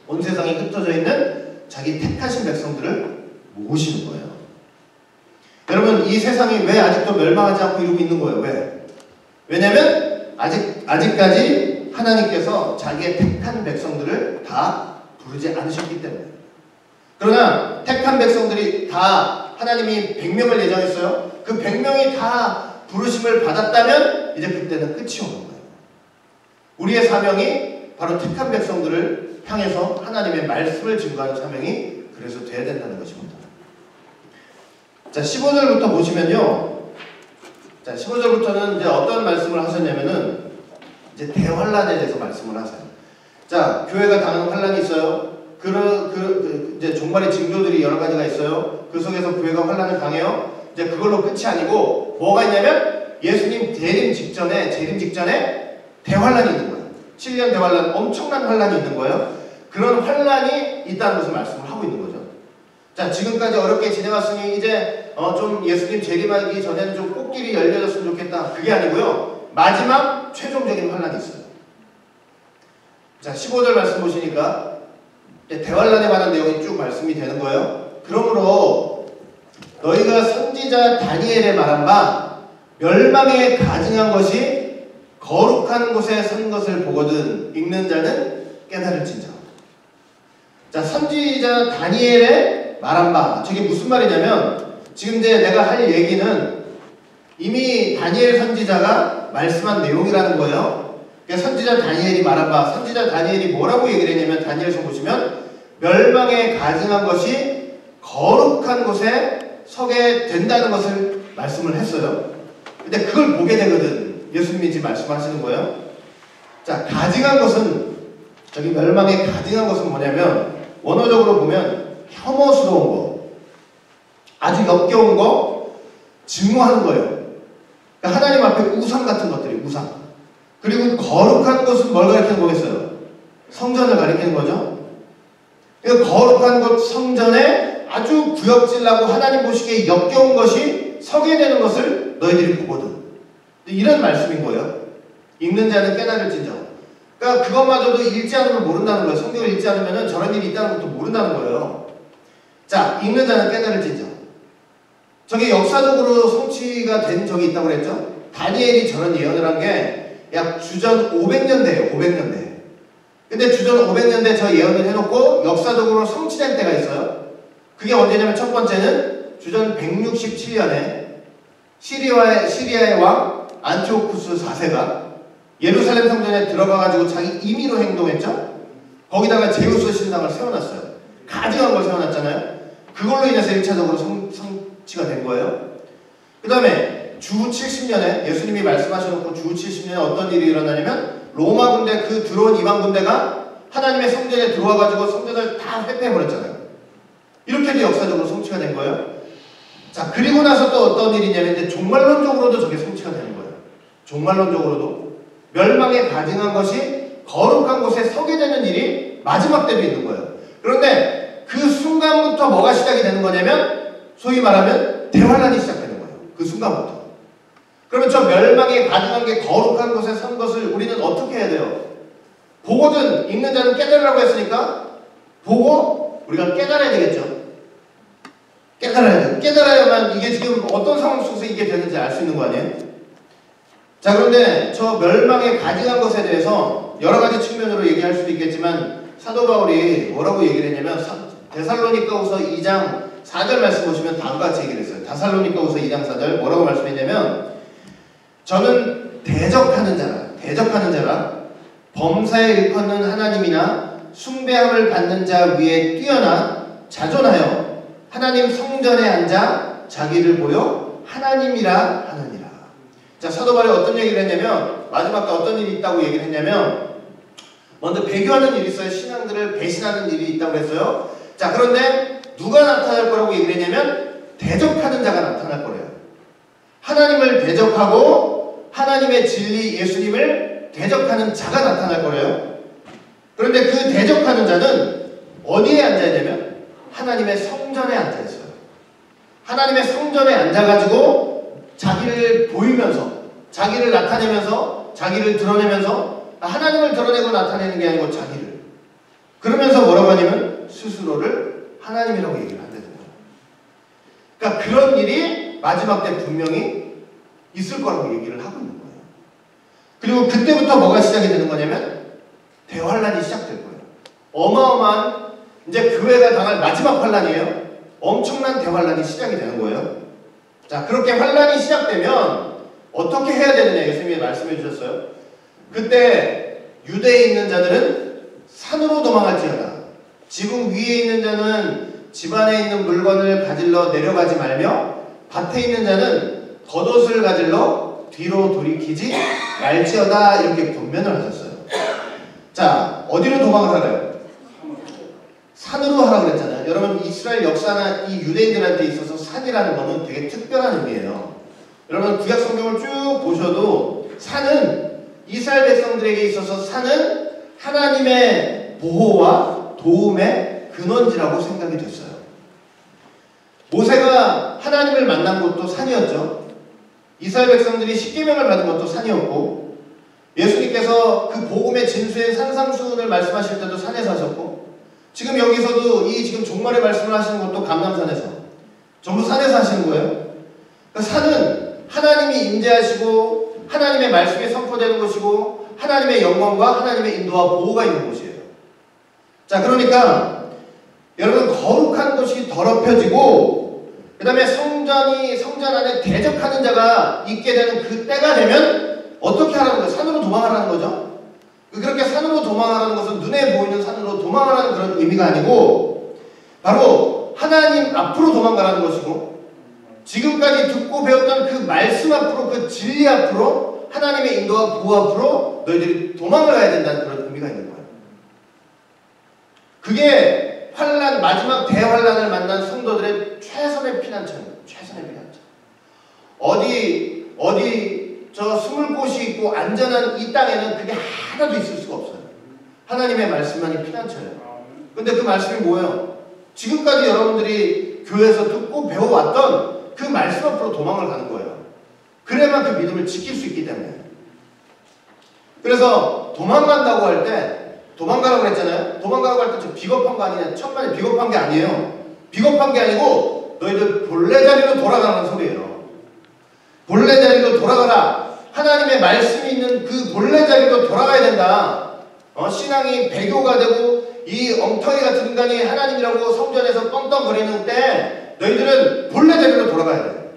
온 세상에 흩어져 있는 자기 택하신 백성들을 모으시는 거예요. 여러분 이 세상이 왜 아직도 멸망하지 않고 이러고 있는 거예요? 왜? 왜냐면 아직까지 하나님께서 자기의 택한 백성들을 다 부르지 않으셨기 때문에. 그러나 택한 백성들이 다 하나님이 100명을 예정했어요. 그 100명이 다 부르심을 받았다면 이제 그때는 끝이 오는 거예요. 우리의 사명이 바로 택한 백성들을 향해서 하나님의 말씀을 증거하는 사명이 그래서 돼야 된다는 것입니다. 자 15절부터 보시면요. 자 15절부터는 이제 어떤 말씀을 하셨냐면은 이제 대환란에 대해서 말씀을 하세요. 자, 교회가 당하는 환란이 있어요. 이제 종말의 징조들이 여러 가지가 있어요. 그 속에서 교회가 환란을 당해요. 이제 그걸로 끝이 아니고 뭐가 있냐면 예수님 재림 직전에 대환란이 있는 거예요. 7년 대환란, 엄청난 환란이 있는 거예요. 그런 환란이 있다는 것을 말씀을 하고 있는 거죠. 자, 지금까지 어렵게 지내왔으니 이제 좀 예수님 재림하기 전에는 좀 꽃길이 열려졌으면 좋겠다. 그게 아니고요. 마지막 최종적인 환란이 있어요. 자 15절 말씀 보시니까 대환란에 관한 내용이 쭉 말씀이 되는 거예요. 그러므로 너희가 선지자 다니엘의 말한 바 멸망에 가증한 것이 거룩한 곳에 선 것을 보거든 읽는 자는 깨달을진저. 자 선지자 다니엘의 말한 바 저게 무슨 말이냐면 지금 이제 내가 할 얘기는 이미 다니엘 선지자가 말씀한 내용이라는 거예요. 선지자 다니엘이 말한 바 선지자 다니엘이 뭐라고 얘기를 했냐면 다니엘서 보시면 멸망에 가증한 것이 거룩한 곳에 서게 된다는 것을 말씀을 했어요. 근데 그걸 보게 되거든. 예수님이 지금 말씀하시는 거예요. 자 가증한 것은 저기 멸망에 가증한 것은 뭐냐면 원어적으로 보면 혐오스러운 거 아주 역겨운 거 증오하는 거예요. 그러니까 하나님 앞에 우상 같은 것들이 우상. 그리고 거룩한 것은 뭘 가리키는 거겠어요? 성전을 가리키는 거죠. 그 거룩한 곳 성전에 아주 구역질나고 하나님 보시기에 역겨운 것이 서게 되는 것을 너희들이 보거든. 이런 말씀인 거예요. 읽는 자는 깨달을진저. 그러니까 그것마저도 읽지 않으면 모른다는 거예요. 성경을 읽지 않으면 저런 일이 있다는 것도 모른다는 거예요. 자, 읽는 자는 깨달을진저. 저게 역사적으로 성취가 된 적이 있다고 그랬죠? 다니엘이 저런 예언을 한 게 약 주전 500년대예요. 500년대. 근데 주전 500년대 저 예언을 해놓고 역사적으로 성취된 때가 있어요. 그게 언제냐면 첫 번째는 주전 167년에 시리아의 왕 안티오쿠스 4세가 예루살렘 성전에 들어가가지고 자기 임의로 행동했죠? 거기다가 제우스 신당을 세워놨어요. 가증한 걸 세워놨잖아요. 그걸로 인해서 1차적으로 성취가 된 거예요. 그 다음에 주 70년에 예수님이 말씀하셔놓고 주 70년에 어떤 일이 일어나냐면 로마 군대 그 들어온 이방 군대가 하나님의 성전에 들어와가지고 성전을 다 회폐해버렸잖아요. 이렇게도 역사적으로 성취가 된 거예요. 자, 그리고 나서 또 어떤 일이냐면 이제 종말론적으로도 저게 성취가 되는 거예요. 종말론적으로도 멸망에 가증한 것이 거룩한 곳에 서게 되는 일이 마지막 때도 있는 거예요. 그런데 그 순간부터 뭐가 시작이 되는 거냐면 소위 말하면 대환란이 시작되는 거예요. 그 순간부터. 그러면 저 멸망에 가증한 게 거룩한 곳에 선 것을 우리는 어떻게 해야 돼요? 보거든 읽는 자는 깨달으라고 했으니까 보고 우리가 깨달아야 되겠죠. 깨달아야 돼요. 깨달아야만 이게 지금 어떤 상황 속에서 이게 되는지 알 수 있는 거 아니에요? 자, 그런데 저 멸망에 가증한 것에 대해서 여러 가지 측면으로 얘기할 수도 있겠지만 사도 바울이 뭐라고 얘기를 했냐면 데살로니가후서 2장 4절 말씀 보시면 다음과 같이 얘기를 했어요. 데살로니가후서 2장 4절 뭐라고 말씀했냐면 저는 대적하는 자라 범사에 일컫는 하나님이나 숭배함을 받는 자 위에 뛰어나 자존하여 하나님 성전에 앉아 자기를 보여 하나님이라 하느니라. 자, 사도 바울이 어떤 얘기를 했냐면 마지막에 어떤 일이 있다고 얘기를 했냐면 먼저 배교하는 일이 있어요. 신앙들을 배신하는 일이 있다고 했어요. 자, 그런데 누가 나타날 거라고 얘기를 했냐면 대적하는 자가 나타날 거래요. 하나님을 대적하고 하나님의 진리 예수님을 대적하는 자가 나타날 거래요. 그런데 그 대적하는 자는 어디에 앉아야 되면 하나님의 성전에 앉아 있어요. 하나님의 성전에 앉아가지고 자기를 보이면서 자기를 나타내면서 자기를 드러내면서 하나님을 드러내고 나타내는 게 아니고 자기를 그러면서 뭐라고 하냐면 스스로를 하나님이라고 얘기를 한다는 거예요. 그러니까 그런 일이 마지막 때 분명히 있을 거라고 얘기를 하고 있는 거예요. 그리고 그때부터 뭐가 시작이 되는 거냐면 대환란이 시작될 거예요. 어마어마한 이제 교회가 당할 마지막 환란이에요. 엄청난 대환란이 시작이 되는 거예요. 자, 그렇게 환란이 시작되면 어떻게 해야 되느냐 예수님이 말씀해 주셨어요. 그때 유대에 있는 자들은 산으로 도망할지어다. 지붕 위에 있는 자는 집안에 있는 물건을 가질러 내려가지 말며 밭에 있는 자는 겉옷을 가질러 뒤로 돌이키지 말지어다. 이렇게 권면을 하셨어요. 자, 어디로 도망을 하래요? 산으로 하라고 그랬잖아요. 여러분 이스라엘 역사나 이 유대인들한테 있어서 산이라는 거는 되게 특별한 의미예요. 여러분 구약 성경을 쭉 보셔도 산은 이스라엘 백성들에게 있어서 산은 하나님의 보호와 도움의 근원지라고 생각이 됐어요. 모세가 하나님을 만난 곳도 산이었죠. 이스라엘 백성들이 십계명을 받은 것도 산이었고 예수님께서 그 복음의 진수인 산상수훈을 말씀하실 때도 산에서 하셨고 지금 여기서도 이 지금 종말의 말씀을 하시는 것도 감람산에서 전부 산에서 하시는 거예요. 그러니까 산은 하나님이 임재하시고 하나님의 말씀이 선포되는 곳이고 하나님의 영광과 하나님의 인도와 보호가 있는 곳이에요. 자, 그러니까 여러분 거룩한 곳이 더럽혀지고 그 다음에 성전 안에 대적하는 자가 있게 되는 그 때가 되면 어떻게 하라는 거예요? 산으로 도망하라는 거죠. 그렇게 산으로 도망하라는 것은 눈에 보이는 산으로 도망하라는 그런 의미가 아니고 바로 하나님 앞으로 도망가라는 것이고 지금까지 듣고 배웠던 그 말씀 앞으로 그 진리 앞으로 하나님의 인도와 보호 앞으로 너희들이 도망을 가야 된다는 그런 의미가 있는 거예요. 그게 환란 마지막 대환란을 만난 성도들의 최선의 피난처예요. 최선의 피난처. 어디 저 숨을 곳이 있고 안전한 이 땅에는 그게 하나도 있을 수가 없어요. 하나님의 말씀만이 피난처예요. 근데 그 말씀이 뭐예요? 지금까지 여러분들이 교회에서 듣고 배워왔던 그 말씀 앞으로 도망을 가는 거예요. 그래야만 그 믿음을 지킬 수 있기 때문에. 그래서 도망간다고 할 때, 도망가라고 그랬잖아요. 도망가라고 할 때 저 비겁한 거 아니냐? 천만에 비겁한 게 아니에요. 비겁한 게 아니고 너희들 본래 자리로 돌아가는 소리예요. 본래 자리로 돌아가라. 하나님의 말씀이 있는 그 본래 자리로 돌아가야 된다. 신앙이 배교가 되고 이 엉터리 같은 인간이 하나님이라고 성전에서 뻥뻥거리는 때 너희들은 본래 자리로 돌아가야 돼.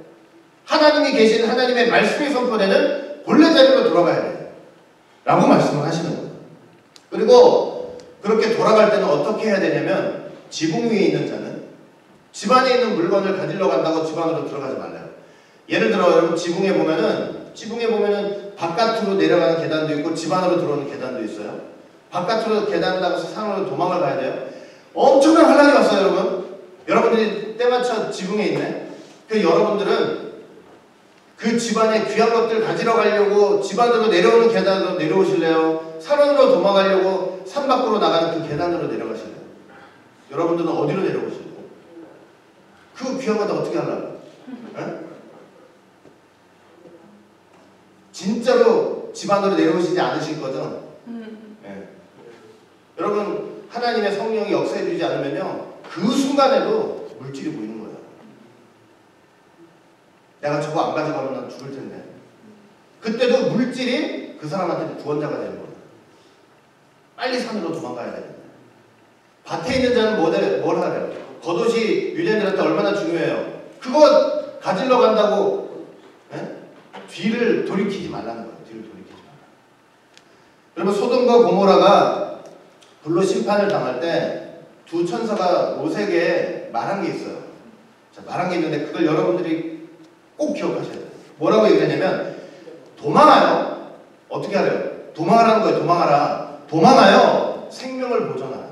하나님이 계신 하나님의 말씀이 선포되는 본래 자리로 돌아가야 돼. 라고 말씀을 하시는 거예요. 그리고 그렇게 돌아갈 때는 어떻게 해야 되냐면 지붕 위에 있는 자는 집 안에 있는 물건을 가지러 간다고 집 안으로 들어가지 말래요. 예를 들어 여러분 지붕에 보면은 바깥으로 내려가는 계단도 있고 집 안으로 들어오는 계단도 있어요. 바깥으로 계단을 나가서 산으로 도망을 가야 돼요. 엄청난 환란이 왔어요, 여러분. 여러분들이 때마쳐 지붕에 있네. 그 여러분들은 그 집안에 귀한 것들 가지러 가려고 집 안으로 내려오는 계단으로 내려오실래요? 산으로 도망가려고 산 밖으로 나가는 그 계단으로 내려가실래요? 여러분들은 어디로 내려오실래요? 그 귀한 것들 어떻게 하려고? 진짜로 집 안으로 내려오시지 않으실 거죠? 네. 여러분 하나님의 성령이 역사해주지 않으면요 그 순간에도 물질이 보이는 거예요. 내가 저거 안 가져가면 난 죽을 텐데. 그때도 물질이 그 사람한테 구원자가 되는 거예요. 빨리 산으로 도망가야 되는데. 밭에 있는 자는 뭘 하래요? 겉옷이 유대인들한테 얼마나 중요해요. 그거 가지러 간다고 뒤를 돌이키지 말라는 거예요. 뒤를 돌이키지 말라. 여러분 소돔과 고모라가 불로 심판을 당할 때 두 천사가 롯에게 말한 게 있어요. 자, 말한 게 있는데 그걸 여러분들이 꼭 기억하셔야 돼요. 뭐라고 얘기하냐면 도망하여 어떻게 하래요? 도망하라는 거예요. 도망하여 생명을 보존하라.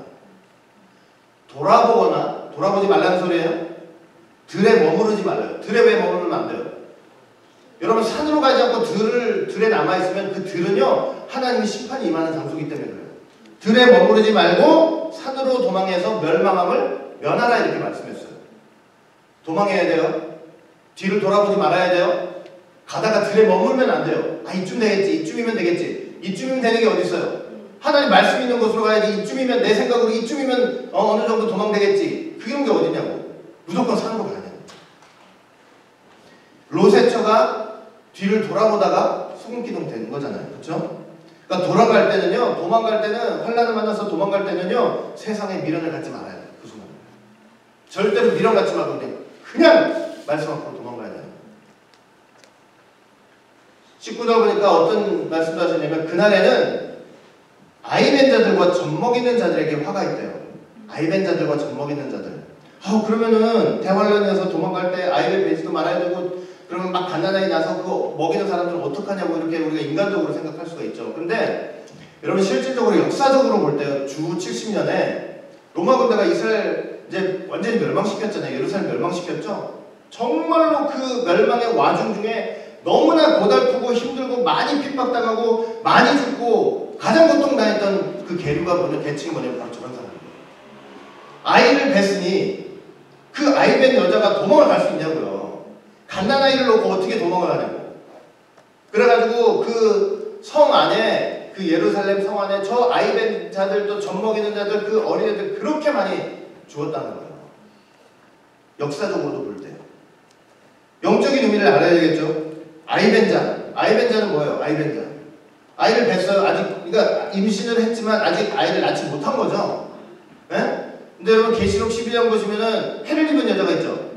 돌아보지 말라는 소리예요. 들에 머무르지 말아요. 들에 왜 머무르면 안 돼요? 여러분 산으로 가지 않고 들에 남아있으면 그 들은요 하나님의 심판이 임하는 장소이기 때문에 그래요. 들에 머무르지 말고 산으로 도망해서 멸망함을 면하라 이렇게 말씀했어요. 도망해야 돼요. 뒤를 돌아보지 말아야 돼요. 가다가 들에 머물면 안 돼요. 이쯤 되겠지. 이쯤이면 되겠지. 이쯤이면 되는 게 어디 있어요? 하나님 말씀 있는 곳으로 가야지. 이쯤이면 내 생각으로 이쯤이면 어느 정도 도망되겠지. 그런 게 어디냐고. 무조건 산으로 가야 돼요. 롯의 처가 뒤를 돌아보다가 소금기둥 된 거잖아요. 그렇죠? 그러니까 도망갈 때는 환란을 만나서 도망갈 때는요 세상에 미련을 갖지 말아야 돼요. 그 순간 절대로 미련 갖지 말고 그냥 말씀 앞으로 도망가야 돼요. 19절 보니까 어떤 말씀도 하시냐면 그날에는 아이벤 자들과 젖먹이는 자들에게 화가 있대요. 아이벤 자들과 젖먹이는 자들. 그러면은 대환란에서 도망갈 때 아이벤 배지도 말아야 되고 그러면 막 가난하게 나서 그 먹이는 사람들은 어떡하냐고 이렇게 우리가 인간적으로 생각할 수가 있죠. 근데 여러분 실질적으로 역사적으로 볼 때 주 70년에 로마 군대가 이스라엘 이제 완전히 멸망시켰잖아요. 예루살렘 멸망시켰죠. 정말로 그 멸망의 와중 중에 너무나 고달프고 힘들고 많이 핍박당하고 많이 죽고 가장 고통당했던 그 계층이 뭐냐면 바로 저런 사람이에요. 아이를 뱄으니 그 아이 뱄 여자가 도망을 갈 수 있냐고요. 갓난아이를 놓고 어떻게 도망을 하냐고. 그래가지고 그 성 안에 그 예루살렘 성 안에 저 아이 뱄 자들도 젖먹이는 자들 그 어린애들 그렇게 많이 죽었다는 거예요. 역사적으로도 볼 때. 영적인 의미를 알아야 되겠죠. 아이 뱄 자는 뭐예요? 아이 뱄 자. 아이를 뱄어요. 그러니까 임신을 했지만 아직 아이를 낳지 못한 거죠. 네? 근데 여러분 계시록 12장 보시면은 해를 입은 여자가 있죠.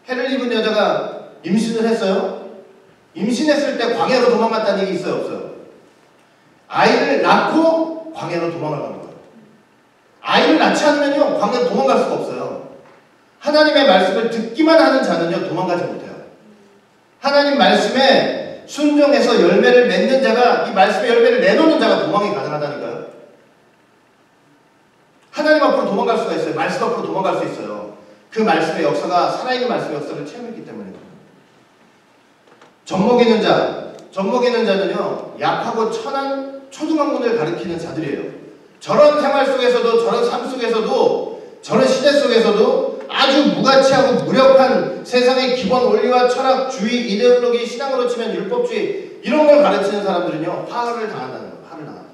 해를 입은 여자가 임신을 했어요. 임신했을 때 광야로 도망갔다는 얘기 있어요? 없어요? 아이를 낳고 광야로 도망을 가는 거예요. 아이를 낳지 않으면요 광야로 도망갈 수가 없어요. 하나님의 말씀을 듣기만 하는 자는요 도망가지 못해요. 하나님 말씀에 순종해서 열매를 맺는 자가 이 말씀의 열매를 내놓는 자가 도망이 가능하다니까요. 하나님 앞으로 도망갈 수가 있어요. 말씀 앞으로 도망갈 수 있어요. 그 말씀의 역사가 살아있는 말씀의 역사를 체험했기 때문에. 젖먹이는 자는요 약하고 천한 초중학문을 가리키는 자들이에요. 저런 생활 속에서도, 저런 삶 속에서도, 저런 시대 속에서도 아주 무가치하고 무력한 세상의 기본 원리와 철학, 주의, 이데올로기, 신앙으로 치면 율법주의 이런 걸 가르치는 사람들은요, 파를 당한다는 거예요. 파를 당한다.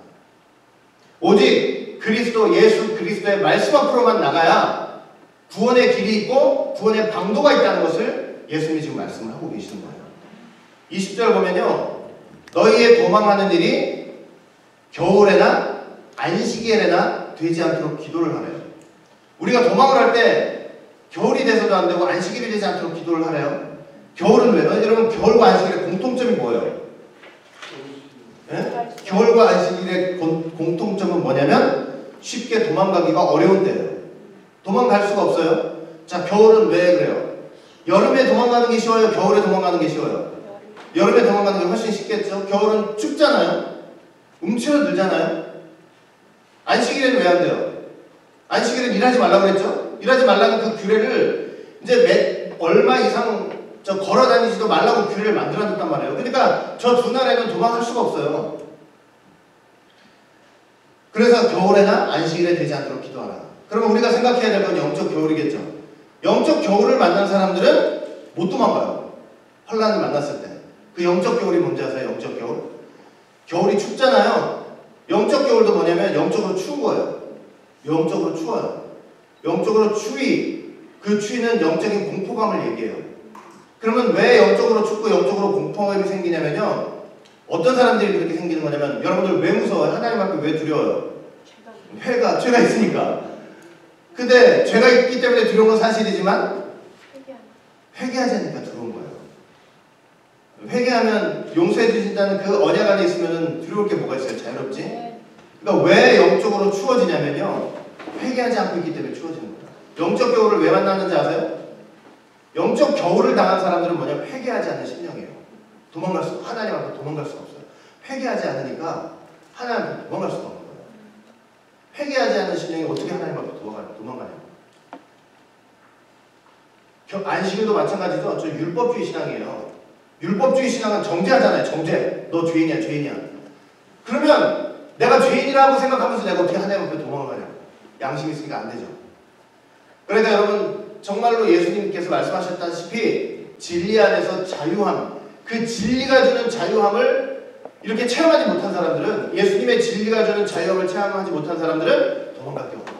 오직 그리스도, 예수 그리스도의 말씀 앞으로만 나가야 구원의 길이 있고 구원의 방도가 있다는 것을 예수님이 지금 말씀을 하고 계시는 거예요. 20절 보면요, 너희의 도망하는 일이 겨울에나 안식일에나 되지 않도록 기도를 하래요. 우리가 도망을 할 때 겨울이 돼서도 안 되고 안식일이 되지 않도록 기도를 하래요. 겨울은 왜? 여러분, 겨울과 안식일의 공통점이 뭐예요? 네? 겨울과 안식일의 공통점은 뭐냐면 쉽게 도망가기가 어려운 때예요. 도망갈 수가 없어요. 자, 겨울은 왜 그래요? 여름에 도망가는 게 쉬워요? 겨울에 도망가는 게 쉬워요? 여름에 도망가는 게 훨씬 쉽겠죠? 겨울은 춥잖아요? 움츠러들잖아요? 안식일에는 왜 안 돼요? 안식일은 일하지 말라고 그랬죠? 일하지 말라는 그 규례를 이제 얼마 이상 걸어 다니지도 말라고 규례를 만들어놨단 말이에요. 그러니까 저 두 날에는 도망할 수가 없어요. 그래서 겨울에나 안식일에 되지 않도록 기도하라. 그러면 우리가 생각해야 될 건 영적 겨울이겠죠. 영적 겨울을 만난 사람들은 못 도망가요. 환난을 만났을 때. 그 영적 겨울이 뭔지 아세요? 영적 겨울? 겨울이 춥잖아요. 영적 겨울도 뭐냐면 영적으로 추운 거예요. 영적으로 추워요. 영적으로 추위. 그 추위는 영적인 공포감을 얘기해요. 그러면 왜 영적으로 춥고 영적으로 공포감이 생기냐면요, 어떤 사람들이 그렇게 생기는 거냐면, 여러분들 왜 무서워요? 하나님 앞에 왜 두려워요? 죄가 있으니까. 근데 죄가 있기 때문에 두려운 건 사실이지만 회개하지 않으니까 두려운 거예요. 회개하면 용서해 주신다는 그 언약 안에 있으면 두려울 게 뭐가 있어요? 자유롭지? 그러니까 왜 영적으로 추워지냐면요, 회개하지 않고 있기 때문에 추워지는 거예요. 영적 겨울을 왜 만나는지 아세요? 영적 겨울을 당한 사람들은 뭐냐면 회개하지 않는 심령이에요. 하나님 앞에 도망갈 수가 없어요. 회개하지 않으니까 하나님 앞에 도망갈 수가 없는 거예요. 회개하지 않는 심령이 어떻게 하나님 앞에 도망가냐고. 안식일도 마찬가지죠. 저 율법주의 신앙이에요. 율법주의 신앙은 정죄하잖아요. 정죄. 너 죄인이야. 그러면 내가 죄인이라고 생각하면서 내가 어떻게 하나님 앞에 도망가냐고. 양심이 있으니까 안 되죠. 그러니까 여러분, 정말로 예수님께서 말씀하셨다시피 진리 안에서 자유함, 그 진리가 주는 자유함을 이렇게 체험하지 못한 사람들은, 예수님의 진리가 주는 자유함을 체험하지 못한 사람들은 도망갈 게 없어요.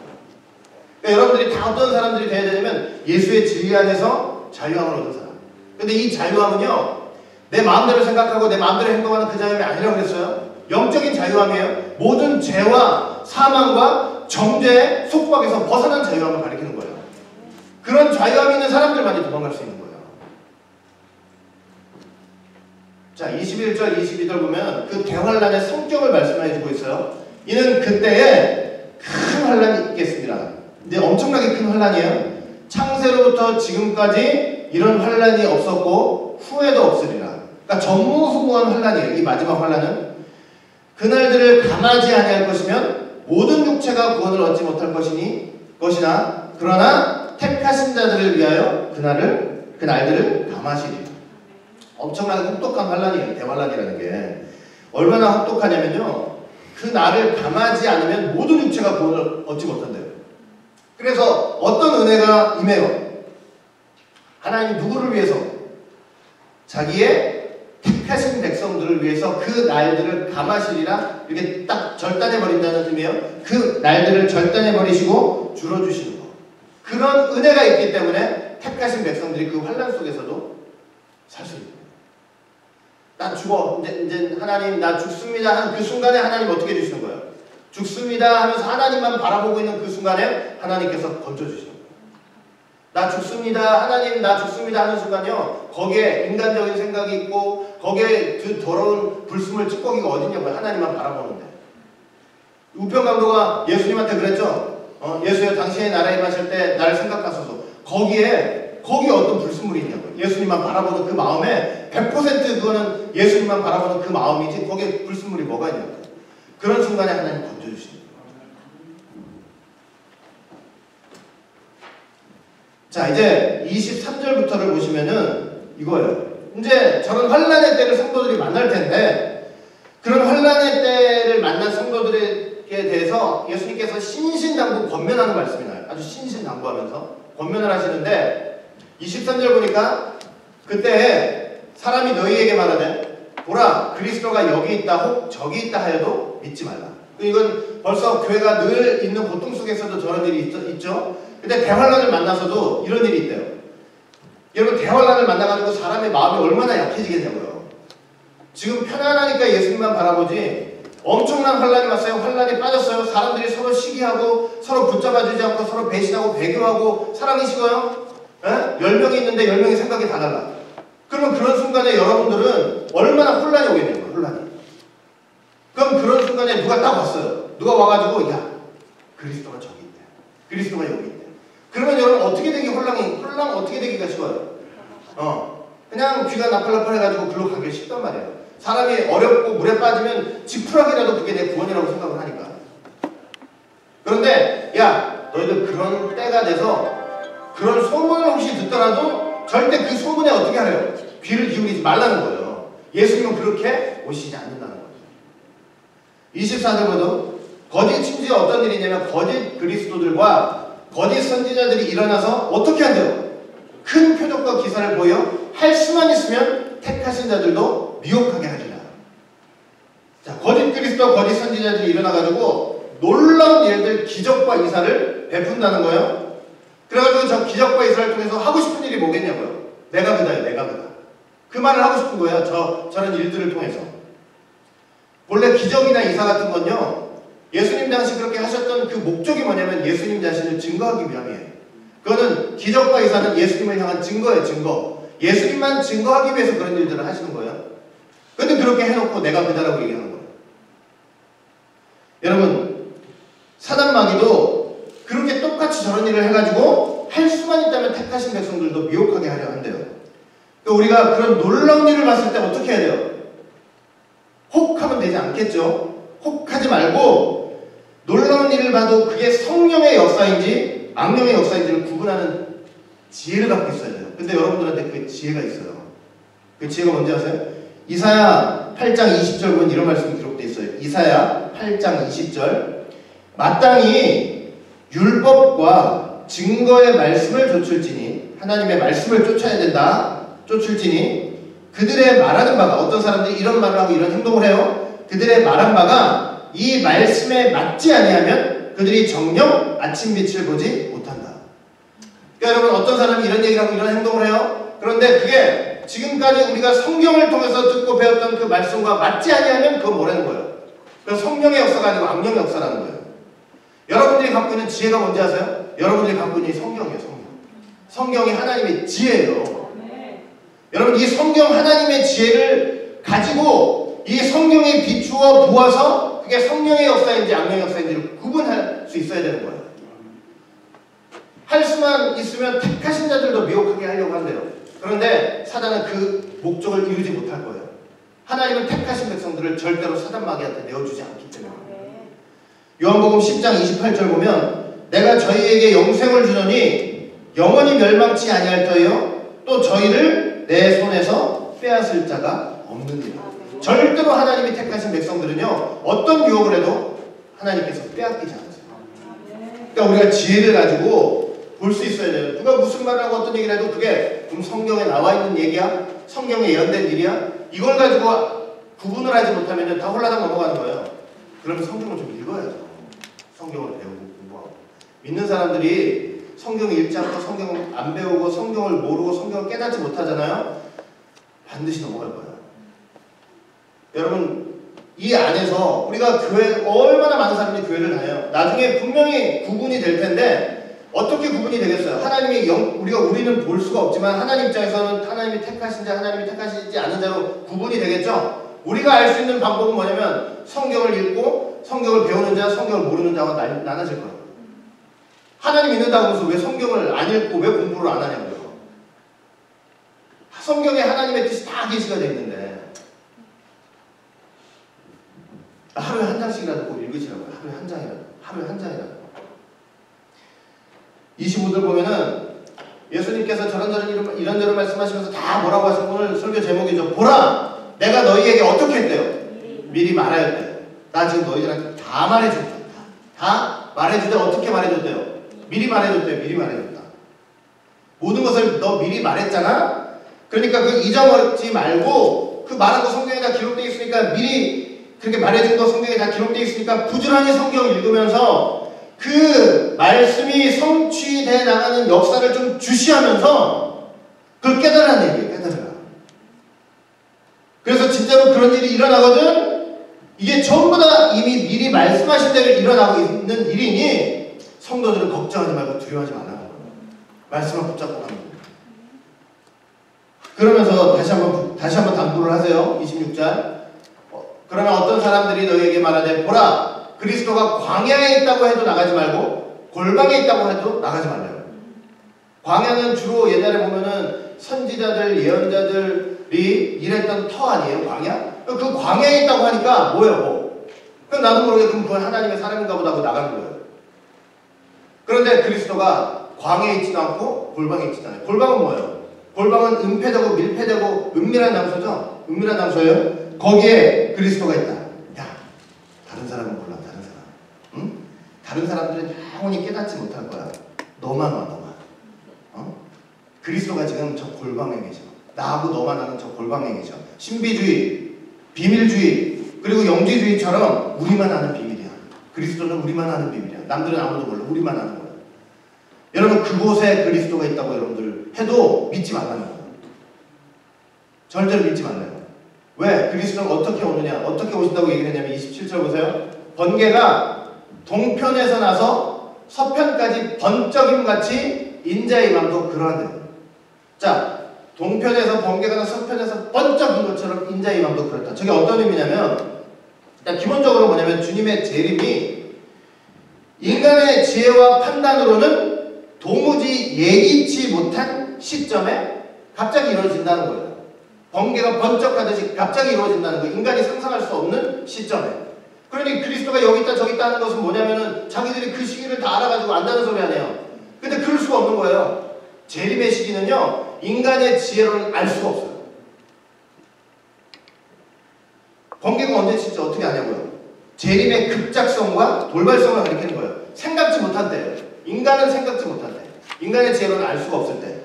그러니까 여러분들이 다 어떤 사람들이 되어야 되냐면 예수의 진리 안에서 자유함을 얻은 사람. 근데 이 자유함은요, 내 마음대로 생각하고 내 마음대로 행동하는 그 자유함이 아니라고 그랬어요. 영적인 자유함이에요. 모든 죄와 사망과 정죄의 속박에서 벗어난 자유함을 가리키는 거예요. 그런 자유함이 있는 사람들만이 도망갈 수 있는 거예요. 자, 21절, 22절 보면 그 대환란의 성격을 말씀해 주고 있어요. 이는 그때에 큰 환란이 있겠습니다. 근데 엄청나게 큰 환란이에요. 창세로부터 지금까지 이런 환란이 없었고 후에도 없으리라. 그러니까 전무후무한 환란이에요. 이 마지막 환란은 그날들을 감하지 아니할 것이면 모든 육체가 구원을 얻지 못할 것이나 그러나 택하신 자들을 위하여 그 날들을 감하시리라. 엄청나게 혹독한 환란이에요. 대환란이라는 게 얼마나 혹독하냐면요, 그 날을 감하지 않으면 모든 육체가 구원을 얻지 못한대요. 그래서 어떤 은혜가 임해요? 하나님 누구를 위해서? 자기의 택하신 백성들을 위해서 그 날들을 감하시리라. 이렇게 딱 절단해버린다는 의미예요. 그 날들을 절단해버리시고 줄여주시는 거. 그런 은혜가 있기 때문에 택하신 백성들이 그 환란 속에서도 살 수 있는 거예요. 난 죽어. 이제 하나님 나 죽습니다 하는 그 순간에 하나님 어떻게 해주시는 거예요? 죽습니다 하면서 하나님만 바라보고 있는 그 순간에 하나님께서 건져주시는 거예요. 나 죽습니다. 하나님 나 죽습니다 하는 순간요, 거기에 인간적인 생각이 있고 거기에 그 더러운 불순물 찌꺼기가 어딨냐고요. 하나님만 바라보는데. 우편 강도가 예수님한테 그랬죠. 예수여 당신의 나라에 임하실 때 나를 생각하소서. 거기에 어떤 불순물이 있냐고요. 예수님만 바라보는 그 마음에 100% 그거는 예수님만 바라보는 그 마음이지 거기에 불순물이 뭐가 있냐고요. 그런 순간에 하나님 건져주시는 거예요. 자, 이제 23절부터를 보시면은 이거예요. 이제 저런 환란의 때를 성도들이 만날 텐데, 그런 환란의 때를 만난 성도들에게 대해서 예수님께서 신신당부 권면하는 말씀이 나요. 아주 신신당부하면서 권면을 하시는데 23절 보니까 그때 사람이 너희에게 말하되 보라 그리스도가 여기 있다 혹 저기 있다 하여도 믿지 말라. 이건 벌써 교회가 늘 있는 고통 속에서도 저런 일이 있죠. 근데 대환란을 만나서도 이런 일이 있대요. 여러분 대환란을 만나가지고 사람의 마음이 얼마나 약해지겠냐고요. 지금 편안하니까 예수님만 바라보지 엄청난 환란이 왔어요. 환란이 빠졌어요. 사람들이 서로 시기하고 서로 붙잡아주지 않고 서로 배신하고 배교하고 사랑이 식어요. 10명이 있는데 10명이 생각이 다 달라. 그러면 그런 순간에 여러분들은 얼마나 혼란이 오겠냐고요. 혼란이. 그럼 그런 순간에 누가 딱 왔어요. 누가 와가지고 야 그리스도가 저기 있대. 그리스도가 여기 있대. 그러면 여러분 어떻게 되기 혼란 어떻게 되기가 쉬워요. 그냥 귀가 나팔나팔 해가지고 글로 가기 쉽단 말이에요. 사람이 어렵고 물에 빠지면 지푸라기라도 그게 내 구원이라고 생각을 하니까. 그런데 야 너희들 그런 때가 돼서 그런 소문을 혹시 듣더라도 절대 그 소문에 어떻게 하래요? 귀를 기울이지 말라는 거예요. 예수님은 그렇게 오시지 않는다는 거예요. 24절에도 거짓 심지어 어떤 일이 있냐면 거짓 그리스도들과 거짓 선지자들이 일어나서 어떻게 한대요? 큰 표적과 기사를 보여 할 수만 있으면 택하신 자들도 미혹하게 하리라. 자, 거짓 그리스도 거짓 선지자들이 일어나가지고 놀라운 일들 기적과 이사를 베푼다는 거예요. 그래가지고 저 기적과 이사를 통해서 하고 싶은 일이 뭐겠냐고요. 내가 그다요. 내가 그다. 그 말을 하고 싶은 거예요. 저런 일들을 통해서. 원래 기적이나 이사 같은 건요. 예수님 당시 그렇게 하셨던 그 목적이 뭐냐면 예수님 자신을 증거하기 위함이에요. 그거는 기적과 이사는 예수님을 향한 증거예요. 증거. 예수님만 증거하기 위해서 그런 일들을 하시는 거예요. 근데 그렇게 해놓고 내가 그다라고 얘기하는 거예요. 여러분 사단 마귀도 그렇게 똑같이 저런 일을 해가지고 할 수만 있다면 택하신 백성들도 미혹하게 하려 한대요. 그러니까 우리가 그런 놀라운 일을 봤을 때 어떻게 해야 돼요? 혹하면 되지 않겠죠? 혹하지 말고 놀라운 일을 봐도 그게 성령의 역사인지 악령의 역사인지를 구분하는 지혜를 갖고 있어야 돼요. 근데 여러분들한테 그 지혜가 있어요. 그 지혜가 뭔지 아세요? 이사야 8장 20절 보면 이런 말씀이 기록되어 있어요. 이사야 8장 20절 마땅히 율법과 증거의 말씀을 좇을지니 하나님의 말씀을 쫓아야 된다. 쫓을지니 그들의 말하는 바가 어떤 사람들이 이런 말을 하고 이런 행동을 해요. 그들의 말한 바가 이 말씀에 맞지 아니하면 그들이 정녕 아침빛을 보지 못한다. 그러니까 여러분 어떤 사람이 이런 얘기를 하고 이런 행동을 해요. 그런데 그게 지금까지 우리가 성경을 통해서 듣고 배웠던 그 말씀과 맞지 아니하면 그건 뭐라는 거예요? 그건 성령의 역사가 아니고 악령의 역사라는 거예요. 여러분들이 갖고 있는 지혜가 뭔지 아세요? 여러분들이 갖고 있는 성경이에요. 성경이 하나님의 지혜예요. 여러분 이 성경 하나님의 지혜를 가지고 이 성경에 비추어 보아서 그게 성령의 역사인지 악령의 역사인지를 구분할 수 있어야 되는 거예요. 할 수만 있으면 택하신 자들도 미혹하게 하려고 한대요. 그런데 사단은 그 목적을 이루지 못할 거예요. 하나님은 택하신 백성들을 절대로 사단 마귀한테 내어주지 않기 때문에. 요한복음 10장 28절 보면 내가 저희에게 영생을 주노니 영원히 멸망치 아니할 터이요 또 저희를 내 손에서 빼앗을 자가 없느니라. 절대로 하나님이 택하신 백성들은요 어떤 유혹을 해도 하나님께서 빼앗기지 않으세요. 그러니까 우리가 지혜를 가지고 볼 수 있어야 돼요. 누가 무슨 말을 하고 어떤 얘기를 해도 그게 성경에 나와 있는 얘기야? 성경에 예언된 일이야? 이걸 가지고 구분을 하지 못하면 다 홀라당 넘어가는 거예요. 그러면 성경을 좀 읽어야죠. 성경을 배우고 공부하고. 믿는 사람들이 성경을 읽지 않고 성경을 안 배우고 성경을 모르고 성경을 깨닫지 못하잖아요. 반드시 넘어갈 거예요. 여러분 이 안에서 우리가 교회 얼마나 많은 사람들이 교회를 다녀요. 나중에 분명히 구분이 될 텐데 어떻게 구분이 되겠어요? 하나님의 우리는 볼 수가 없지만 하나님 입장에서는 하나님이 택하신 자, 하나님이 택하시지 않은 자로 구분이 되겠죠? 우리가 알 수 있는 방법은 뭐냐면 성경을 읽고 성경을 배우는 자, 성경을 모르는 자가 나눠질 거예요. 하나님 믿는다고 하면서 왜 성경을 안 읽고 왜 공부를 안 하냐고요. 성경에 하나님의 뜻이 다 계시가 되어 있는데 하루에 한 장씩이라도 꼭 읽으시라고요. 하루에 한 장이라도. 하루에 한 장이라도. 25절 보면은 예수님께서 이런저런 말씀하시면서 다 뭐라고 하신 오늘 설교 제목이죠. 보라! 내가 너희에게 어떻게 했대요? 미리 말하였대요. 나 지금 너희들한테 다 말해줄게. 다 말해주되 어떻게 말해줬대요? 미리 말해줬대요. 미리 말해줬다. 모든 것을 너 미리 말했잖아? 그러니까 그 잊어먹지 말고 그 말한 거 성경에 다 기록되어 있으니까 미리 그렇게 말해준 거 성경에 다 기록되어 있으니까 부지런히 성경 읽으면서 그 말씀이 성취돼 나가는 역사를 좀 주시하면서 그걸 깨달으라는 얘기예요. 깨달으라. 그래서 진짜로 그런 일이 일어나거든. 이게 전부 다 이미 미리 말씀하신 대로 일어나고 있는 일이니 성도들은 걱정하지 말고 두려워하지 말라는 거예요. 말씀을 붙잡고 가는 거예요. 그러면서 다시 한번 당부를 하세요. 26절. 그러면 어떤 사람들이 너희에게 말하되 보라 그리스도가 광야에 있다고 해도 나가지 말고 골방에 있다고 해도 나가지 말래요. 광야는 주로 옛날에 보면은 선지자들 예언자들이 일했던 터 아니에요? 광야? 그 광야에 있다고 하니까 뭐예요? 뭐? 그럼 나도 모르게 그건 하나님의 사람인가 보다 하고 나가는 거예요. 그런데 그리스도가 광야에 있지도 않고 골방에 있지도 않아요. 골방은 뭐예요? 골방은 은폐되고 밀폐되고 은밀한 장소죠? 은밀한 장소예요. 거기에 그리스도가 있다. 야, 다른 사람은 몰라. 다른 사람. 응? 다른 사람들은 영원히 깨닫지 못할 거야. 너만 와, 너만. 그리스도가 지금 저 골방에 계셔. 나하고 너만 아는 저 골방에 계셔. 신비주의, 비밀주의, 그리고 영지주의처럼 우리만 아는 비밀이야. 그리스도는 우리만 아는 비밀이야. 남들은 아무도 몰라. 우리만 아는 거야. 여러분 그곳에 그리스도가 있다고 여러분들 해도 믿지 말라는 거예요. 절대로 믿지 말라요. 왜? 그리스도가 어떻게 오느냐? 어떻게 오신다고 얘기를 했냐면 27절 보세요. 번개가 동편에서 나서 서편까지 번쩍임같이 인자의 마음도 그러하대요. 자, 동편에서 번개가 나서 서편에서 번쩍인 것처럼 인자의 마음도 그렇다. 저게 어떤 의미냐면 일단 기본적으로 뭐냐면 주님의 재림이 인간의 지혜와 판단으로는 도무지 예기치 못한 시점에 갑자기 이루어진다는 거예요. 번개가 번쩍하듯이 갑자기 이루어진다는 거예요. 인간이 상상할 수 없는 시점에. 그러니 그리스도가 여기 있다 저기 있다 하는 것은 뭐냐면은 자기들이 그 시기를 다 알아가지고 안다는 소리 아니에요. 근데 그럴 수가 없는 거예요. 재림의 시기는요 인간의 지혜로는 알 수가 없어요. 번개가 언제 진짜 어떻게 아냐고요. 재림의 급작성과 돌발성을 가리키는 거예요. 생각지 못한 때예요. 인간은 생각지 못한 때. 인간의 지혜로는 알 수가 없을 때.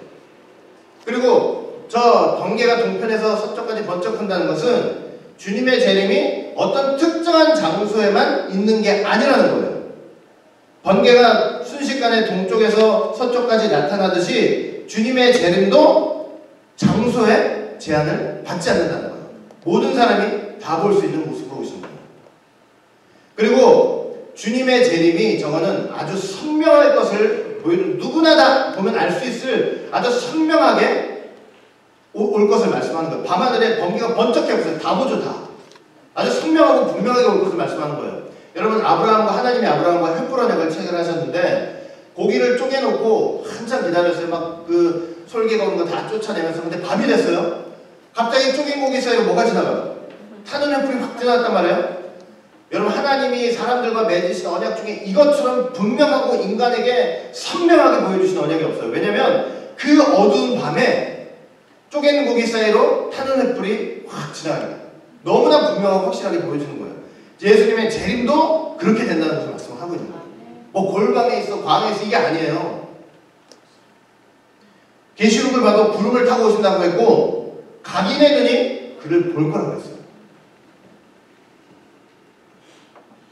그리고 저 번개가 동편에서 서쪽까지 번쩍한다는 것은 주님의 재림이 어떤 특정한 장소에만 있는 게 아니라는 거예요. 번개가 순식간에 동쪽에서 서쪽까지 나타나듯이 주님의 재림도 장소에 제한을 받지 않는다는 거예요. 모든 사람이 다 볼 수 있는 모습으로 오신 거예요. 그리고 주님의 재림이 저거는 아주 선명할 것을 보여주는 누구나 다 보면 알 수 있을 아주 선명하게 올 것을 말씀하는 거예요. 밤하늘에 번개가 번쩍해 보세요. 다 보죠, 다. 아주 선명하고 분명하게 올 것을 말씀하는 거예요. 여러분 하나님이 아브라함과 횃불언약을 체결하셨는데 고기를 쪼개놓고 한참 기다렸어요. 막 그 솔개가 오는 거 다 쫓아내면서. 근데 밤이 됐어요. 갑자기 쪼갠 고기 사이로 뭐가 지나가요? 타는 횃불이 확 지나갔단 말이에요. 여러분 하나님이 사람들과 맺으신 언약 중에 이것처럼 분명하고 인간에게 선명하게 보여주신 언약이 없어요. 왜냐면 그 어두운 밤에 쪼개는 고기 사이로 타는 횃불이 확 지나갑니다. 너무나 분명하고 확실하게 보여주는 거예요. 예수님의 재림도 그렇게 된다는 것을 말씀을 하고 있는 거예요. 뭐 골방에 있어, 광야에 있어 이게 아니에요. 계시록을 봐도 구름을 타고 오신다고 했고 각인의 눈이 그를 볼 거라고 했어요.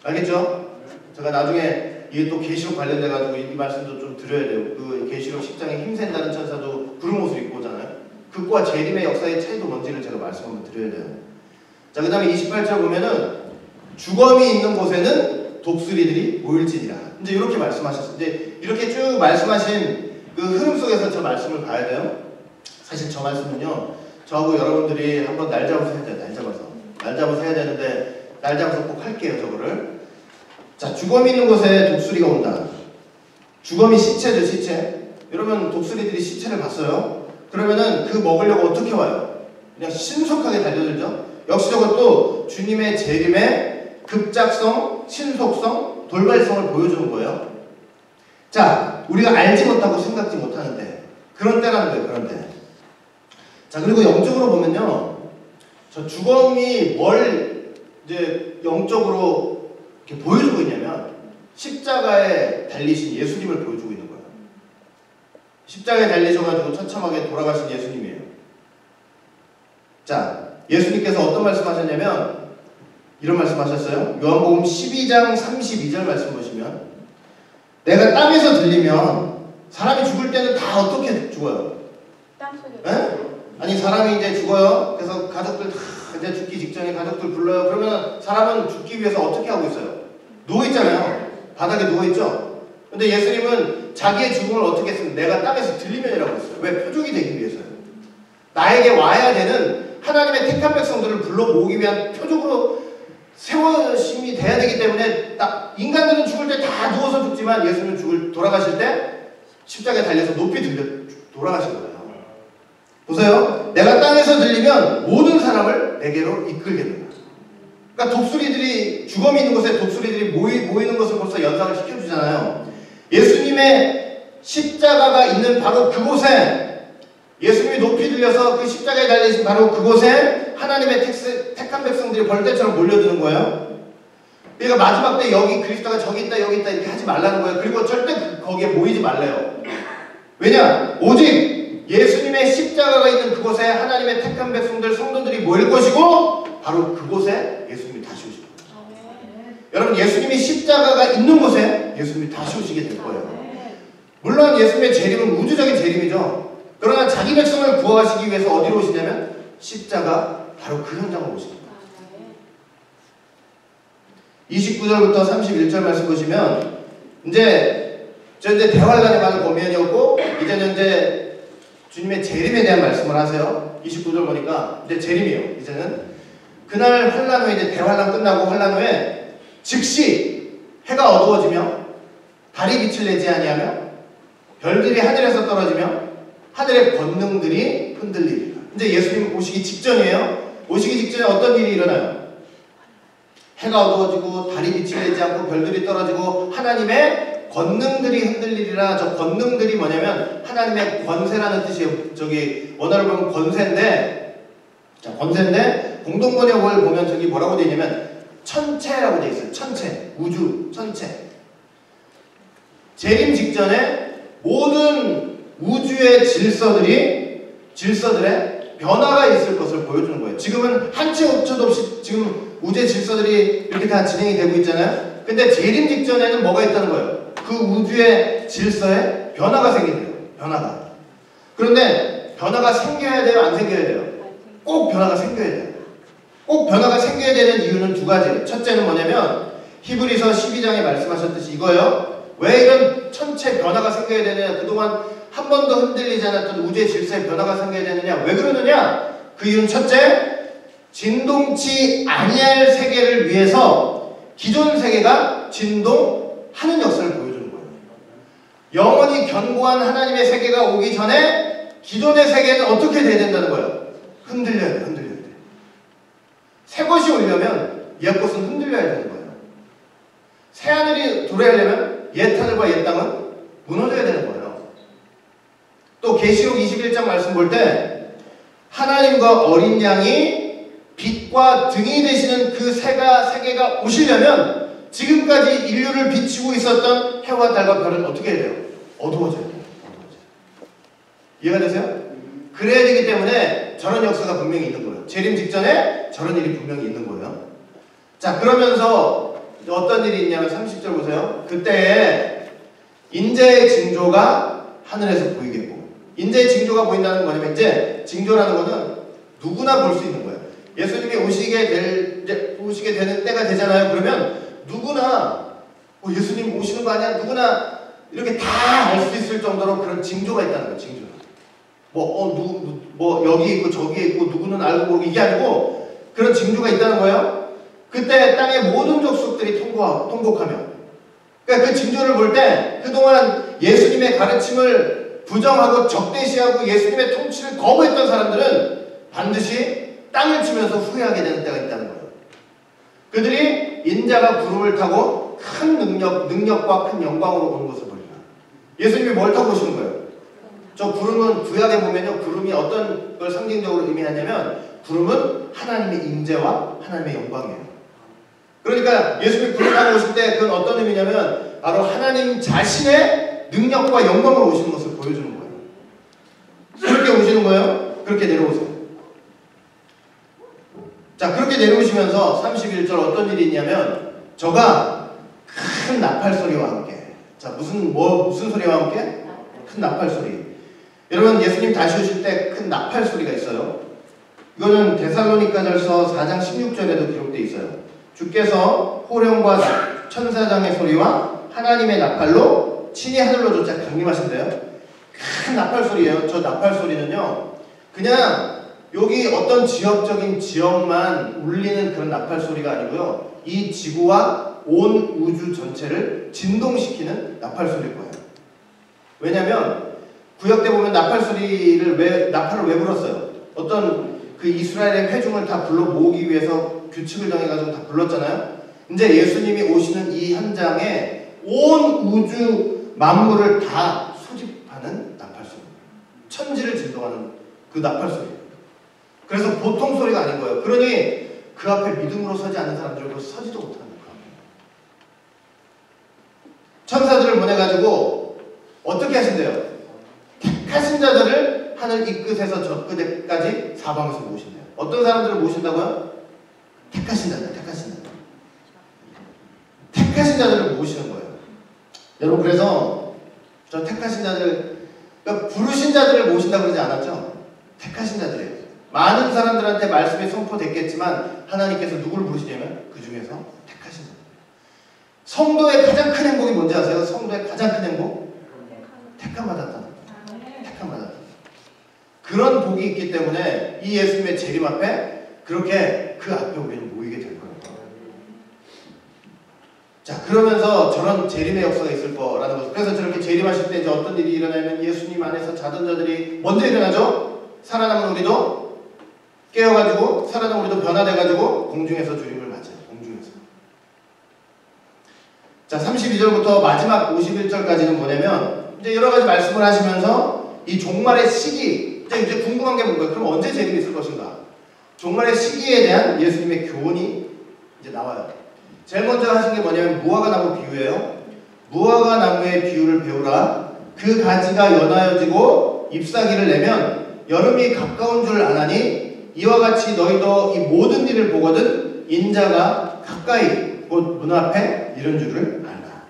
알겠죠? 제가 나중에 이게 또 계시록 관련돼가지고 이 말씀도 좀 드려야 돼요. 그 계시록 10장에 힘센다는 천사도 구름 옷을 입고 오잖아요. 그과 재림의 역사의 차이도 뭔지를 제가 말씀 한번 드려야 돼요. 자, 그 다음에 28절 보면은 주검이 있는 곳에는 독수리들이 모일지니라. 이제 이렇게 말씀하셨어요. 이제 이렇게 쭉 말씀하신 그 흐름 속에서 저 말씀을 봐야 돼요. 사실 저 말씀은요, 저하고 여러분들이 한번 날 잡아서 해야 돼요. 날 잡아서 해야 되는데 날 잡아서 꼭 할게요, 저거를. 자, 주검이 있는 곳에 독수리가 온다. 주검이 시체죠, 시체. 여러분 독수리들이 시체를 봤어요? 그러면은 그 먹으려고 어떻게 와요? 그냥 신속하게 달려들죠. 역시 저것도 주님의 재림의 급작성, 신속성, 돌발성을 보여주는 거예요. 자, 우리가 알지 못하고 생각지 못하는데 그런 때라는 거예요. 그런 때. 자, 그리고 영적으로 보면요, 저 주검이 뭘 이제 영적으로 이렇게 보여주고 있냐면 십자가에 달리신 예수님을 보여주고 있는 거예요. 십자가에 달리셔가지고 처참하게 돌아가신 예수님이에요. 자, 예수님께서 어떤 말씀하셨냐면 이런 말씀하셨어요. 요한복음 12장 32절 말씀 보시면 내가 땅에서 들리면 사람이 죽을 때는 다 어떻게 죽어요? 에? 아니 사람이 이제 죽어요. 그래서 가족들 다 이제 죽기 직전에 가족들 불러요. 그러면 사람은 죽기 위해서 어떻게 하고 있어요? 누워있잖아요. 바닥에 누워있죠. 근데 예수님은 자기의 죽음을 어떻게 했습니까? 내가 땅에서 들리면이라고 했어요. 왜? 표적이 되기 위해서요. 나에게 와야 되는 하나님의 택한 백성들을 불러 모으기 위한 표적으로 세워심이 돼야 되기 때문에 인간들은 죽을 때 다 누워서 죽지만 예수님은 돌아가실 때 십자가에 달려서 높이 들려 돌아가신 거예요. 보세요. 내가 땅에서 들리면 모든 사람을 내게로 이끌겠노라. 그러니까 독수리들이 주검이 있는 곳에 독수리들이 모이는 것을 벌써 연상을 시켜주잖아요. 예수님의 십자가가 있는 바로 그곳에 예수님이 높이 들려서 그 십자가에 달리신 바로 그곳에 하나님의 택한 백성들이 벌떼처럼 몰려드는 거예요. 그러니까 마지막 때 여기 그리스도가 저기 있다 여기 있다 이렇게 하지 말라는 거예요. 그리고 절대 거기에 모이지 말래요. 왜냐? 오직 예수님의 십자가가 있는 그곳에 하나님의 택한 백성들 성도들이 모일 것이고 바로 그곳에 예수님이 다시 오실 거예요. 여러분 예수님이 십자가가 있는 곳에 예수님이 다시 오시게 될 거예요. 물론 예수님의 재림은 우주적인 재림이죠. 그러나 자기 백성을 구하시기 위해서 어디로 오시냐면 십자가 바로 그 현장으로 오십니다. 29절부터 31절 말씀 보시면 이제 대환란의 많은 권면이었고 이제는 이제 주님의 재림에 대한 말씀을 하세요. 29절 보니까 이제 재림이에요. 이제는 그날 환란 후에 이제 대환란 끝나고 환란 후에 즉시 해가 어두워지며 달이 빛을 내지 아니하며 별들이 하늘에서 떨어지며 하늘의 권능들이 흔들리리라. 이제 예수님 오시기 직전이에요. 오시기 직전에 어떤 일이 일어나요? 해가 어두워지고 달이 빛을 내지 않고 별들이 떨어지고 하나님의 권능들이 흔들리리라. 저 권능들이 뭐냐면 하나님의 권세라는 뜻이에요. 저기 원어를 보면 권세인데, 자 권세인데 공동번역을 보면 저기 뭐라고 되어 있냐면 천체라고 되어 있어요. 천체, 우주, 천체. 재림 직전에 모든 우주의 질서들의 변화가 있을 것을 보여주는 거예요. 지금은 한치 오차도 없이 지금 우주의 질서들이 이렇게 다 진행이 되고 있잖아요. 근데 재림 직전에는 뭐가 있다는 거예요? 그 우주의 질서에 변화가 생긴대요. 변화가. 그런데 변화가 생겨야 돼요? 안 생겨야 돼요? 꼭 변화가 생겨야 돼요. 꼭 변화가 생겨야 되는 이유는 두 가지예요. 첫째는 뭐냐면 히브리서 12장에 말씀하셨듯이 이거예요. 왜 이런 천체 변화가 생겨야 되느냐? 그동안 한 번도 흔들리지 않았던 우주의 질서에 변화가 생겨야 되느냐? 왜 그러느냐? 그 이유는 첫째, 진동치 아니할 세계를 위해서 기존 세계가 진동하는 역사를 보여주는 거예요. 영원히 견고한 하나님의 세계가 오기 전에 기존의 세계는 어떻게 돼야 된다는 거예요? 흔들려야 돼, 흔들려야 돼. 새 것이 오려면 옛 것은 흔들려야 되는 거예요. 새 하늘이 도래하려면 옛 하늘과 옛 땅은 무너져야 되는 거예요. 또 계시록 21장 말씀 볼 때 하나님과 어린 양이 빛과 등이 되시는 그 세계가 오시려면 지금까지 인류를 비추고 있었던 해와 달과 별은 어떻게 해야 돼요? 어두워져야 돼요. 이해가 되세요? 그래야 되기 때문에 저런 역사가 분명히 있는 거예요. 재림 직전에 저런 일이 분명히 있는 거예요. 자, 그러면서 어떤 일이 있냐면 30절 보세요. 그때에 인재의 징조가 하늘에서 보이겠고, 인재의 징조가 보인다는 건 뭐냐면 이제 징조라는 거는 누구나 볼 수 있는 거예요. 예수님이 오시게 되는 때가 되잖아요. 그러면 누구나 예수님 오시는 거 아니야? 누구나 이렇게 다 알 수 있을 정도로 그런 징조가 있다는 거예요. 징조. 여기 있고 저기 있고 누구는 알고 모르고 이게 아니고 그런 징조가 있다는 거예요. 그때 땅의 모든 족속들이 통곡하며, 그러니까 그 징조를 볼 때 그동안 예수님의 가르침을 부정하고 적대시하고 예수님의 통치를 거부했던 사람들은 반드시 땅을 치면서 후회하게 되는 때가 있다는 거예요. 그들이 인자가 구름을 타고 큰 능력과 큰 영광으로 오는 것을 보리라. 예수님이 뭘 타고 오시는 거예요? 저 구름은 구약에 보면요, 구름이 어떤 걸 상징적으로 의미하냐면 구름은 하나님의 임재와 하나님의 영광이에요. 그러니까 예수님이 부름하고 오실 때 그건 어떤 의미냐면 바로 하나님 자신의 능력과 영광으로 오시는 것을 보여주는 거예요. 그렇게 오시는 거예요. 그렇게 내려오세요. 자, 그렇게 내려오시면서 31절 어떤 일이 있냐면 저가 큰 나팔 소리와 함께, 자, 무슨 소리와 함께? 큰 나팔 소리. 여러분, 예수님 다시 오실 때 큰 나팔 소리가 있어요. 이거는 데살로니가전서 4장 16절에도 기록되어 있어요. 주께서 호령과 천사장의 소리와 하나님의 나팔로 친히 하늘로 쫓아 강림하신대요. 큰 나팔 소리예요. 저 나팔 소리는요, 그냥 여기 어떤 지역적인 지역만 울리는 그런 나팔 소리가 아니고요, 이 지구와 온 우주 전체를 진동시키는 나팔 소리일 거예요. 왜냐면 구약 때 보면 나팔을 왜 불렀어요? 어떤 그 이스라엘의 회중을 다 불러 모으기 위해서 규칙을 정해가지고 다 불렀잖아요. 이제 예수님이 오시는 이 현장에 온 우주 만물을 다 소집하는 나팔 소리, 천지를 진동하는 그 나팔 소리. 그래서 보통 소리가 아닌 거예요. 그러니 그 앞에 믿음으로 서지 않는 사람들은 서지도 못하는 거예요. 천사들을 보내가지고 어떻게 하신대요? 택하신 자들을 하늘 이 끝에서 저 끝에까지 사방에서 모신대요. 어떤 사람들을 모신다고요? 택하신 자들, 택하신 자들을 모시는 거예요. 여러분, 그래서 저 택하신 자들, 그러니까 부르신 자들을 모신다고 그러지 않았죠? 택하신 자들이에요. 많은 사람들한테 말씀이 선포됐겠지만 하나님께서 누구를 부르시냐면 그 중에서 택하신 자들. 성도의 가장 큰 행복이 뭔지 아세요? 성도의 가장 큰 행복? 택함 받았다. 택함 받았다. 그런 복이 있기 때문에 이 예수님의 재림 앞에 그렇게 그 앞에 우리는 모이게 될 거예요. 자, 그러면서 저런 재림의 역사가 있을 거라는 거죠. 그래서 저렇게 재림하실 때 이제 어떤 일이 일어나면 예수님 안에서 자던 자들이 먼저 일어나죠. 살아남은 우리도 깨어가지고, 살아남은 우리도 변화돼가지고 공중에서 주님을 맞아요. 공중에서. 자, 32절부터 마지막 51절까지는 뭐냐면 이제 여러 가지 말씀을 하시면서 이 종말의 시기, 이제 궁금한 게 뭔가요? 그럼 언제 재림이 있을 것인가? 종말의 시기에 대한 예수님의 교훈이 이제 나와요. 제일 먼저 하신 게 뭐냐면 무화과 나무 비유예요. 무화과 나무의 비유를 배우라. 그 가지가 연하여지고 잎사귀를 내면 여름이 가까운 줄 아나니 이와 같이 너희도 이 모든 일을 보거든 인자가 가까이 곧 문 앞에 이런 줄을 알라.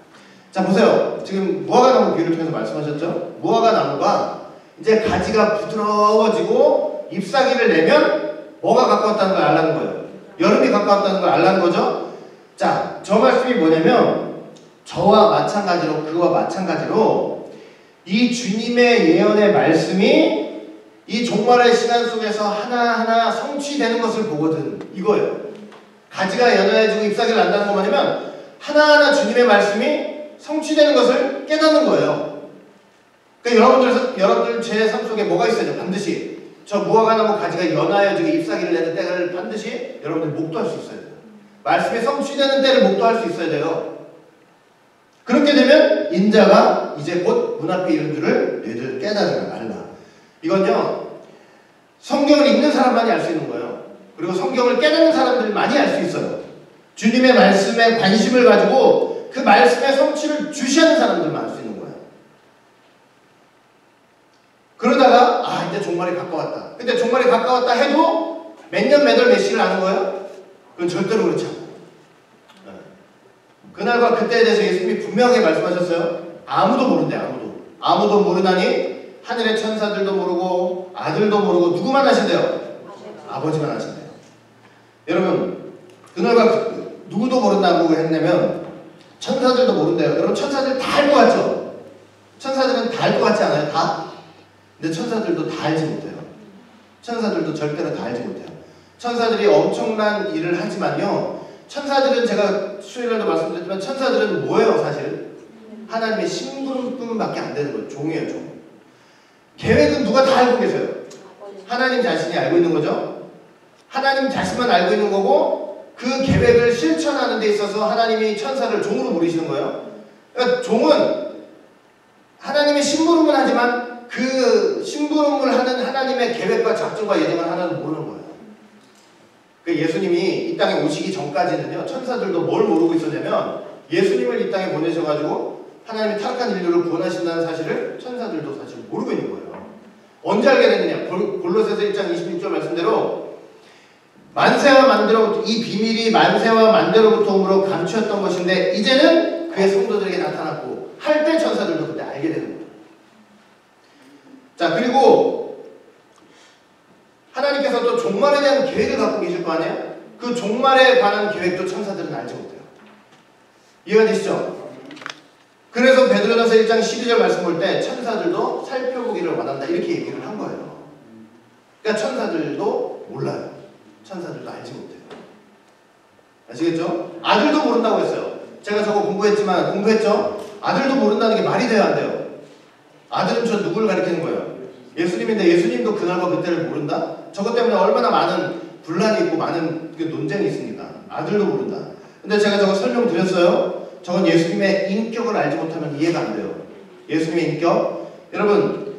자, 보세요. 지금 무화과 나무 비유를 통해서 말씀하셨죠? 무화과 나무가 이제 가지가 부드러워지고 잎사귀를 내면 뭐가 가까웠다는 걸 알라는 거예요. 여름이 가까웠다는 걸 알라는 거죠. 자, 저 말씀이 뭐냐면 그와 마찬가지로 이 주님의 예언의 말씀이 이 종말의 시간 속에서 하나하나 성취되는 것을 보거든. 이거예요. 가지가 연하여지고 잎사귀를 난다는 건 뭐냐면 하나하나 주님의 말씀이 성취되는 것을 깨닫는 거예요. 그러니까 여러분들 제 삶 속에 뭐가 있어야죠? 반드시 저 무화과 나무 가지가 연하여지고 잎사귀를 내는 때를 반드시 여러분들 목도할 수 있어야 돼요. 말씀이 성취되는 때를 목도할 수 있어야 돼요. 그렇게 되면 인자가 이제 곧 문 앞에 이른 줄을 너희들 깨달으라 알라. 이건요, 성경을 읽는 사람만이 알 수 있는 거예요. 그리고 성경을 깨닫는 사람들만이 알 수 있어요. 주님의 말씀에 관심을 가지고 그 말씀의 성취를 주시하는 사람들만 알 수 있는 거예요. 그러다가 이제 종말이 가까웠다. 근데 종말이 가까웠다 해도 몇 년 몇 월 몇 시를 아는 거예요? 그건 절대로 그렇지 않아요. 그날과 그때에 대해서 예수님이 분명하게 말씀하셨어요. 아무도 모른대. 아무도 모르나니 하늘의 천사들도 모르고 아들도 모르고 누구만 아신대요? 아버지만 아신대요. 여러분, 그날과 누구도 모른다고 했냐면 천사들도 모른대요. 여러분, 천사들 다 알 것 같죠? 천사들은 다 알 것 같지 않아요? 다? 근데 천사들도 다 알지 못해요. 천사들도 절대로 다 알지 못해요. 천사들이 엄청난 일을 하지만요, 천사들은 제가 수요일에도 말씀드렸지만 천사들은 뭐예요? 사실 하나님의 심부름뿐밖에 안 되는 거예요. 종이에요, 종. 계획은 누가 다 알고 계세요? 하나님 자신이 알고 있는 거죠. 하나님 자신만 알고 있는 거고, 그 계획을 실천하는 데 있어서 하나님이 천사를 종으로 부리시는 거예요. 그러니까 종은 하나님의 심부름은 하지만 그 심부름을 하는 하나님의 계획과 작정과 예정을 하나도 모르는 거예요. 그 예수님이 이 땅에 오시기 전까지는요, 천사들도 뭘 모르고 있었냐면 예수님을 이 땅에 보내셔가지고 하나님이 타락한 인류를 구원하신다는 사실을 천사들도 사실 모르고 있는 거예요. 언제 알게 됐느냐? 골로새서 1장 26절 말씀대로 만세와 만대로부터, 이 비밀이 만세와 만대로부터 오므로 감추었던 것인데 이제는 그의 성도들에게 나타났고 할 때 천사들도 그때 알게 되는 거예요. 자, 그리고 하나님께서 또 종말에 대한 계획을 갖고 계실 거 아니에요? 그 종말에 관한 계획도 천사들은 알지 못해요. 이해가 되시죠? 그래서 베드로전서 1장 12절 말씀 볼 때 천사들도 살펴보기를 원한다 이렇게 얘기를 한 거예요. 그러니까 천사들도 몰라요. 천사들도 알지 못해요. 아시겠죠? 아들도 모른다고 했어요. 제가 저거 공부했죠? 아들도 모른다는 게 말이 돼야 안 돼요. 아들은 저 누구를 가리키는 거예요? 예수님인데 예수님도 그날과 그때를 모른다? 저것 때문에 얼마나 많은 분란이 있고 많은 논쟁이 있습니다. 아들도 모른다. 근데 제가 저거 설명드렸어요. 저건 예수님의 인격을 알지 못하면 이해가 안 돼요. 예수님의 인격. 여러분,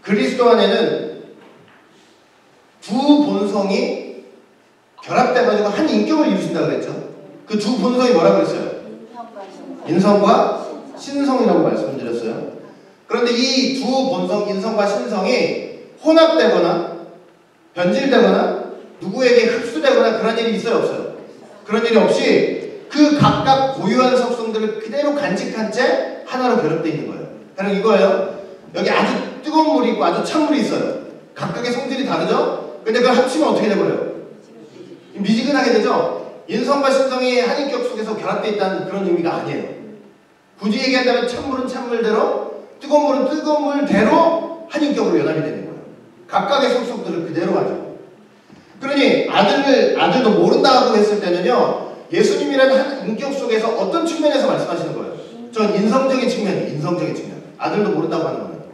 그리스도 안에는 두 본성이 결합돼가지고 한 인격을 이루신다고 그랬죠. 그 두 본성이 뭐라고 그랬어요? 인성과 신성이라고 말씀드렸어요. 그런데 이 두 본성, 인성과 신성이 혼합되거나 변질되거나 누구에게 흡수되거나 그런 일이 있어요, 없어요? 그런 일이 없이 그 각각 고유한 속성들을 그대로 간직한 채 하나로 결합되어 있는 거예요. 바로 이거예요. 여기 아주 뜨거운 물이 있고 아주 찬물이 있어요. 각각의 성질이 다르죠? 근데 그걸 합치면 어떻게 돼버려요? 미지근하게 되죠? 인성과 신성이 한 인격 속에서 결합되어 있다는 그런 의미가 아니에요. 굳이 얘기한다면 찬물은 찬물대로, 뜨거운 물은 뜨거운 물대로 한 인격으로 연합이 되는 거예요. 각각의 속성들을 그대로 가지고. 그러니 아들도 모른다고 했을 때는요, 예수님이라는 한 인격 속에서 어떤 측면에서 말씀하시는 거예요? 전 인성적인 측면이에요. 인성적인 측면. 아들도 모른다고 하는 거예요.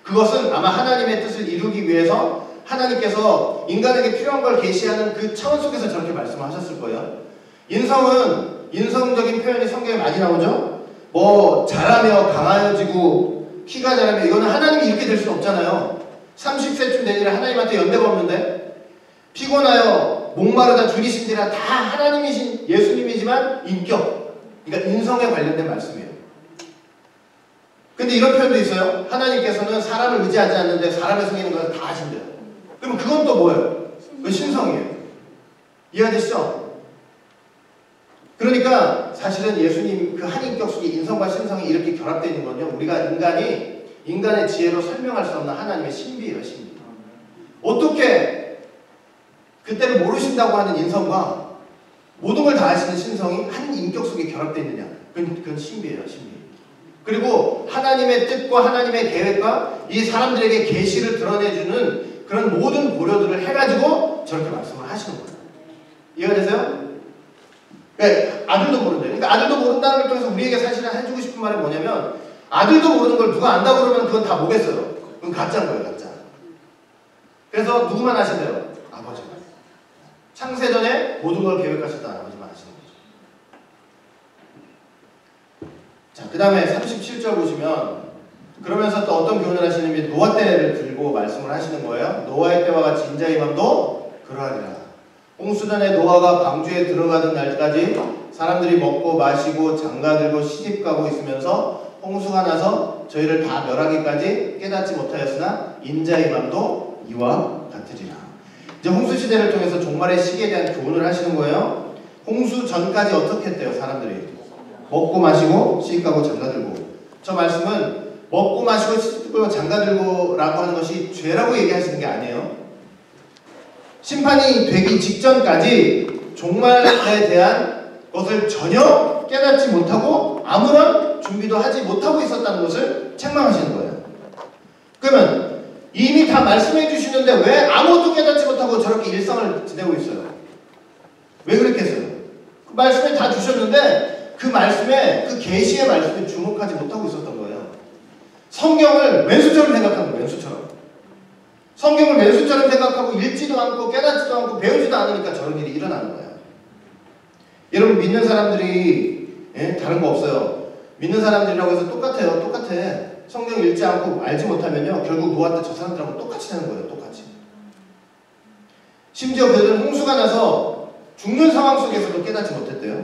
그것은 아마 하나님의 뜻을 이루기 위해서 하나님께서 인간에게 필요한 걸 계시하는 그 차원 속에서 저렇게 말씀하셨을 거예요. 인성은 인성적인 표현이 성경에 많이 나오죠. 뭐 자라며 강하여지고 키가 자라며, 이거는 하나님이 이렇게 될 수는 없잖아요. 30세쯤 되니라 하나님한테 연대가 없는데, 피곤하여 목마르다 줄이신지라 다 하나님이신 예수님이지만 인격, 그러니까 인성에 관련된 말씀이에요. 근데 이런 표현도 있어요. 하나님께서는 사람을 의지하지 않는데 사람의 성이는 것을 다 하신대요. 그럼 그건 또 뭐예요? 그건 신성이에요. 이해가 되시죠? 그러니까 사실은 예수님 그 한 인격 속에 인성과 신성이 이렇게 결합되어 있는 건요, 우리가 인간의 지혜로 설명할 수 없는 하나님의 신비예요. 신비. 어떻게 그때를 모르신다고 하는 인성과 모든 걸 다 아시는 신성이 한 인격 속에 결합되어 있느냐, 그건 신비예요. 신비. 그리고 하나님의 뜻과 하나님의 계획과 이 사람들에게 계시를 드러내주는 그런 모든 고려들을 해가지고 저렇게 말씀을 하시는 거예요. 이해가 되세요? 네, 아들도 모른대요. 그러니까 아들도 모른다는 걸 통해서 우리에게 사실은 해주고 싶은 말은 뭐냐면, 아들도 모르는 걸 누가 안다고 그러면 그건 다 뭐겠어요? 그건 가짜인 거예요. 가짜. 그래서 누구만 아신대요? 아버지가. 창세전에 모든 걸 계획하셨다는 아버지만 아시는 거죠. 자, 그 다음에 37절 보시면, 그러면서 또 어떤 교훈을 하시냐면 노아 때를 들고 말씀을 하시는 거예요. 노아의 때와 같이 인자의 맘도 그러하리라. 홍수전에 노아가 방주에 들어가던 날까지 사람들이 먹고 마시고 장가들고 시집가고 있으면서 홍수가 나서 저희를 다 멸하기까지 깨닫지 못하였으나 인자의 맘도 이와 같으리라. 이제 홍수 시대를 통해서 종말의 시기에 대한 교훈을 하시는 거예요. 홍수 전까지 어떻게 했대요? 사람들이 먹고 마시고 시집가고 장가들고. 저 말씀은 먹고 마시고 시집가고 장가들고 라고 하는 것이 죄라고 얘기하시는 게 아니에요. 심판이 되기 직전까지 종말에 대한 것을 전혀 깨닫지 못하고 아무런 준비도 하지 못하고 있었다는 것을 책망하시는 거예요. 그러면 이미 다 말씀해 주시는데 왜 아무것도 깨닫지 못하고 저렇게 일상을 지내고 있어요? 왜 그랬겠어요? 그 말씀을 다 주셨는데 그 말씀에, 그 계시의 말씀에 주목하지 못하고 있었던 거예요. 성경을 왼수처럼 생각하는 거예요. 왼수처럼. 성경을 왼수처럼 생각하고 읽지도 않고 깨닫지도 않고 배우지도 않으니까 저런 일이 일어나는 거예요. 여러분, 믿는 사람들이 다른 거 없어요. 믿는 사람들이라고 해서 똑같아요. 똑같아. 성경 읽지 않고 알지 못하면요, 결국 노아 때 저 사람들하고 똑같이 되는 거예요. 똑같이. 심지어 그들은 홍수가 나서 죽는 상황 속에서도 깨닫지 못했대요.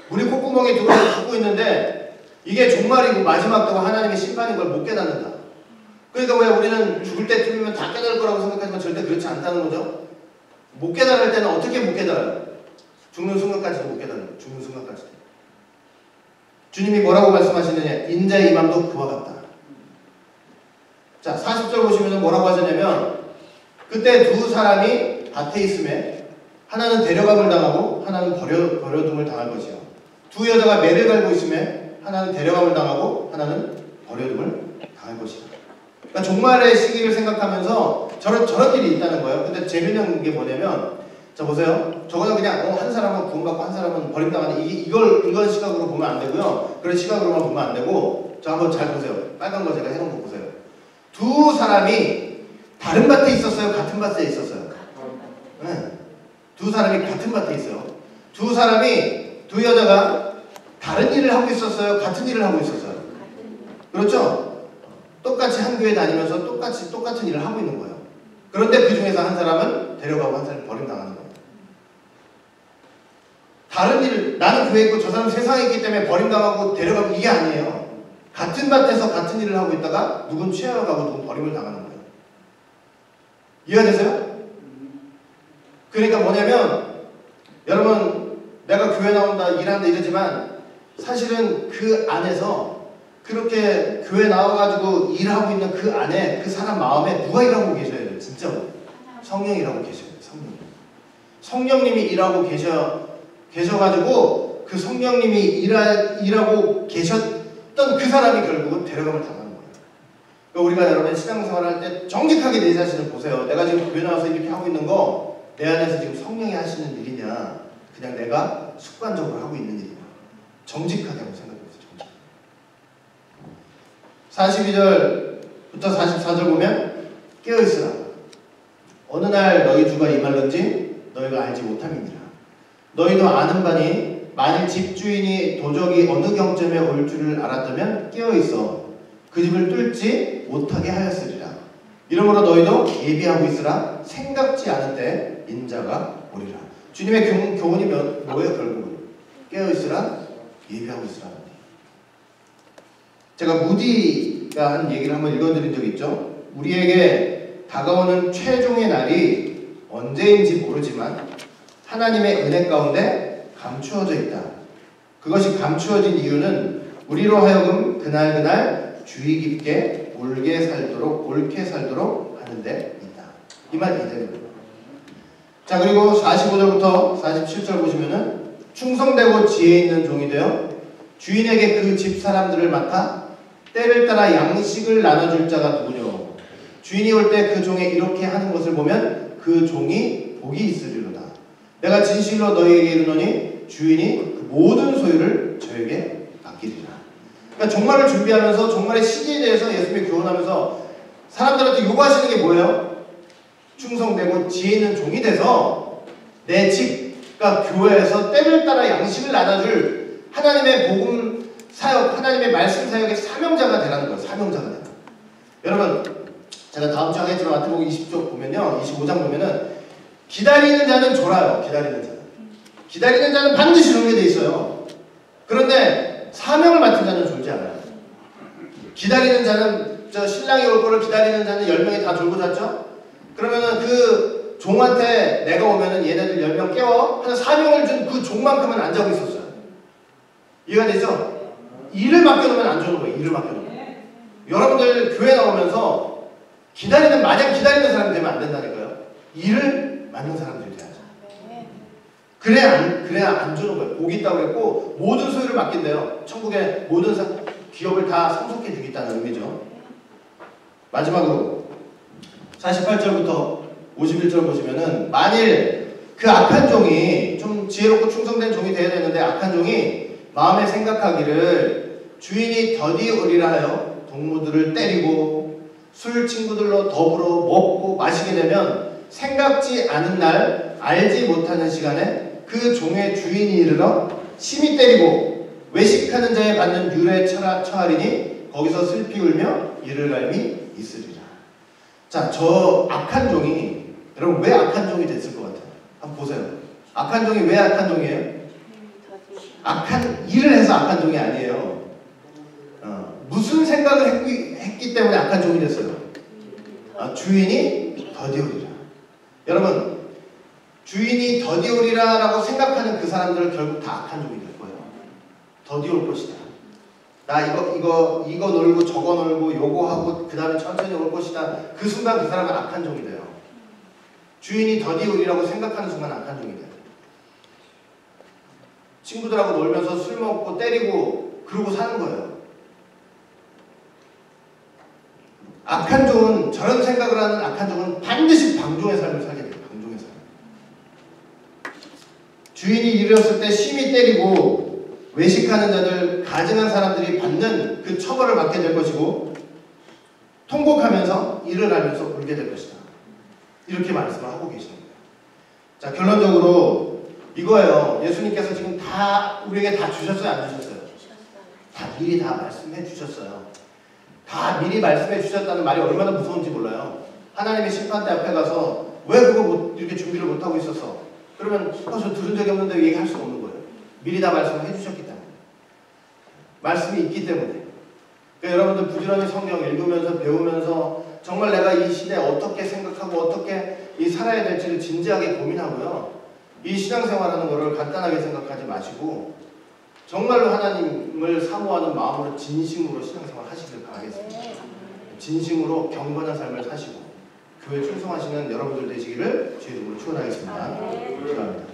우리 콧구멍에 들어서 죽고 있는데 이게 종말이고 마지막이고 하나님의 심판인 걸 못 깨닫는다. 그러니까 왜 우리는 죽을 때쯤이면 다 깨달을 거라고 생각하지만 절대 그렇지 않다는 거죠. 못 깨달을 때는 어떻게 못 깨달아요? 죽는 순간까지도 못 깨달아요. 죽는 순간까지도. 주님이 뭐라고 말씀하시느냐? 인자의 임함도 그와 같다. 자, 40절 보시면 뭐라고 하시냐면 그때 두 사람이 밭에 있음에 하나는 데려감을 당하고 하나는 버려둠을 당할 것이요. 두 여자가 매를 갈고 있음에 하나는 데려감을 당하고 하나는 버려둠을 당할 것이다. 그러니까 종말의 시기를 생각하면서 저런 일이 있다는 거예요. 근데 재미있는 게 뭐냐면 자 보세요. 저거는 그냥 한 사람은 구원받고 한 사람은 버림당하는 이건 시각으로 보면 안 되고요. 그런 시각으로만 보면 안 되고 자 한번 잘 보세요. 빨간 거 제가 해놓은 거 보세요. 두 사람이 다른 밭에 있었어요? 같은 밭에 있었어요? 네. 두 사람이 같은 밭에 있어요. 두 여자가 다른 일을 하고 있었어요? 같은 일을 하고 있었어요? 그렇죠? 똑같이 한 교회 다니면서 똑같은 일을 하고 있는 거예요. 그런데 그 중에서 한 사람은 데려가고 한 사람은 버림당하는 거예요. 다른 일, 나는 교회 있고 저 사람 세상에 있기 때문에 버림당하고 데려가고 이게 아니에요. 같은 밭에서 같은 일을 하고 있다가 누군 취하여가고 누군 버림을 당하는 거예요. 이해가 되세요? 그러니까 뭐냐면 여러분 내가 교회 나온다 일한다 이러지만 사실은 그 안에서 그렇게 교회 나와가지고 일하고 있는 그 안에 그 사람 마음에 누가 일하고 계셔야 돼요? 진짜로 성령이라고 계셔야 돼요. 성령님이 일하고 계셔가지고 그 성령님이 일하고 계셨던 그 사람이 결국은 데려감을 당하는 거예요. 그러니까 우리가 여러분 신앙생활 할 때 정직하게 내 자신을 보세요. 내가 지금 교회 나와서 이렇게 하고 있는 거 내 안에서 지금 성령이 하시는 일이냐 그냥 내가 습관적으로 하고 있는 일이냐 정직하게 한번 생각해보세요. 42절부터 44절 보면 깨어있으라 어느 날 너희 주가 임할는지 너희가 알지 못함이니라. 너희도 아는 바니 만일 집주인이 도적이 어느 경점에 올 줄을 알았다면 깨어있어 그 집을 뚫지 못하게 하였으리라. 이러므로 너희도 예비하고 있으라. 생각지 않을 때 인자가 오리라. 주님의 교훈이 뭐예요? 결국은 깨어있으라 예비하고 있으라. 제가 무디가 한 얘기를 한번 읽어드린 적이 있죠. 우리에게 다가오는 최종의 날이 언제인지 모르지만 하나님의 은혜 가운데 감추어져 있다. 그것이 감추어진 이유는 우리로 하여금 그날 주의 깊게 옳게 살도록 하는 데 있다. 이 말 이대로입니다. 자 그리고 45절부터 47절 보시면은 충성되고 지혜 있는 종이 되어 주인에게 그 집 사람들을 맡아 때를 따라 양식을 나눠줄 자가 누구뇨. 주인이 올 때 그 종이 이렇게 하는 것을 보면 그 종이 복이 있으리로다. 내가 진실로 너희에게 이르노니 주인이 그 모든 소유를 저에게 맡기리라. 그러니까 종말을 준비하면서 종말의 시기에 대해서 예수님이 교훈하면서 사람들한테 요구하시는 게 뭐예요? 충성되고 지혜 있는 종이 돼서 내 집, 그러니까 교회에서 때를 따라 양식을 나눠줄 하나님의 복음 사역, 하나님의 말씀 사역의 사명자가 되라는 거예요. 사명자가 되라. 여러분, 제가 다음 주에 하겠지만 마태복음 20쪽 보면요, 25장 보면은 기다리는 자는 졸아요. 기다리는 자는 반드시 졸게 돼 있어요. 그런데 사명을 맡은 자는 졸지 않아요. 기다리는 자는 저 신랑이 올 거를 기다리는 자는 10명이 다 졸고 잤죠? 그러면은 그 종한테 내가 오면은 얘네들 10명 깨워 하는 사명을 준 그 종만큼은 안 자고 있었어요. 이해가 되죠? 일을 맡겨놓으면 안 주는 거예요. 일을 맡겨놓으면. 여러분들 교회 나오면서 마냥 기다리는 사람이 되면 안 된다니까요. 일을 맡는 사람들이 돼야죠. 그래야 안 주는 거예요. 복이 있다고 했고 모든 소유를 맡긴대요. 천국의 모든 기업을 다 상속해 주겠다는 의미죠. 마지막으로 48절부터 51절 보시면은 만일 그 악한 종이 좀 지혜롭고 충성된 종이 되어야 되는데 악한 종이 마음에 생각하기를 주인이 더디 오리라 하여 동무들을 때리고 술 친구들로 더불어 먹고 마시게 되면 생각지 않은 날 알지 못하는 시간에 그 종의 주인이 이르러 심히 때리고 외식하는 자에 받는 유례 처하리니 거기서 슬피 울며 이를 갈미 있으리라. 자, 저 악한 종이 여러분 왜 악한 종이 됐을 것 같아요? 한번 보세요. 악한 종이 왜 악한 종이에요? 악한 일을 해서 악한 종이 아니에요. 무슨 생각을 했기 때문에 악한 종이 됐어요? 주인이 더디오리라. 여러분, 주인이 더디오리라 라고 생각하는 그 사람들은 결국 다 악한 종이 될 거예요. 더디올 것이다. 나 이거 놀고 저거 놀고 요거 하고 그 다음에 천천히 올 것이다. 그 순간 그 사람은 악한 종이 돼요. 주인이 더디오리라고 생각하는 순간 악한 종이 돼요. 친구들하고 놀면서 술 먹고 때리고 그러고 사는 거예요. 악한 종은, 저런 생각을 하는 악한 종은 반드시 방종의 삶을 살게 돼요. 방종의 삶. 주인이 잃었을 때 심히 때리고 외식하는 자들, 가증한 사람들이 받는 그 처벌을 받게 될 것이고, 통곡하면서 일을 하면서 울게 될 것이다. 이렇게 말씀을 하고 계시는 거예요. 자, 결론적으로 이거예요. 예수님께서 지금 다 우리에게 다 주셨어요, 안 주셨어요? 다 미리 다 말씀해 주셨어요. 다 미리 말씀해 주셨다는 말이 얼마나 무서운지 몰라요. 하나님의 심판대 앞에 가서 왜 그거 이렇게 준비를 못하고 있었어? 그러면 저 들은 적이 없는데 얘기할 수가 없는 거예요. 미리 다 말씀을 해주셨기 때문에. 말씀이 있기 때문에. 그러니까 여러분들 부지런히 성경 읽으면서 배우면서 정말 내가 이 시대에 어떻게 생각하고 어떻게 살아야 될지를 진지하게 고민하고요. 이 신앙생활하는 거를 간단하게 생각하지 마시고 정말로 하나님을 사모하는 마음으로 진심으로 신앙생활 하시길 바라겠습니다. 진심으로 경건한 삶을 사시고 교회에 충성하시는 여러분들 되시기를 주의 이름으로 축원하겠습니다. 기도합니다.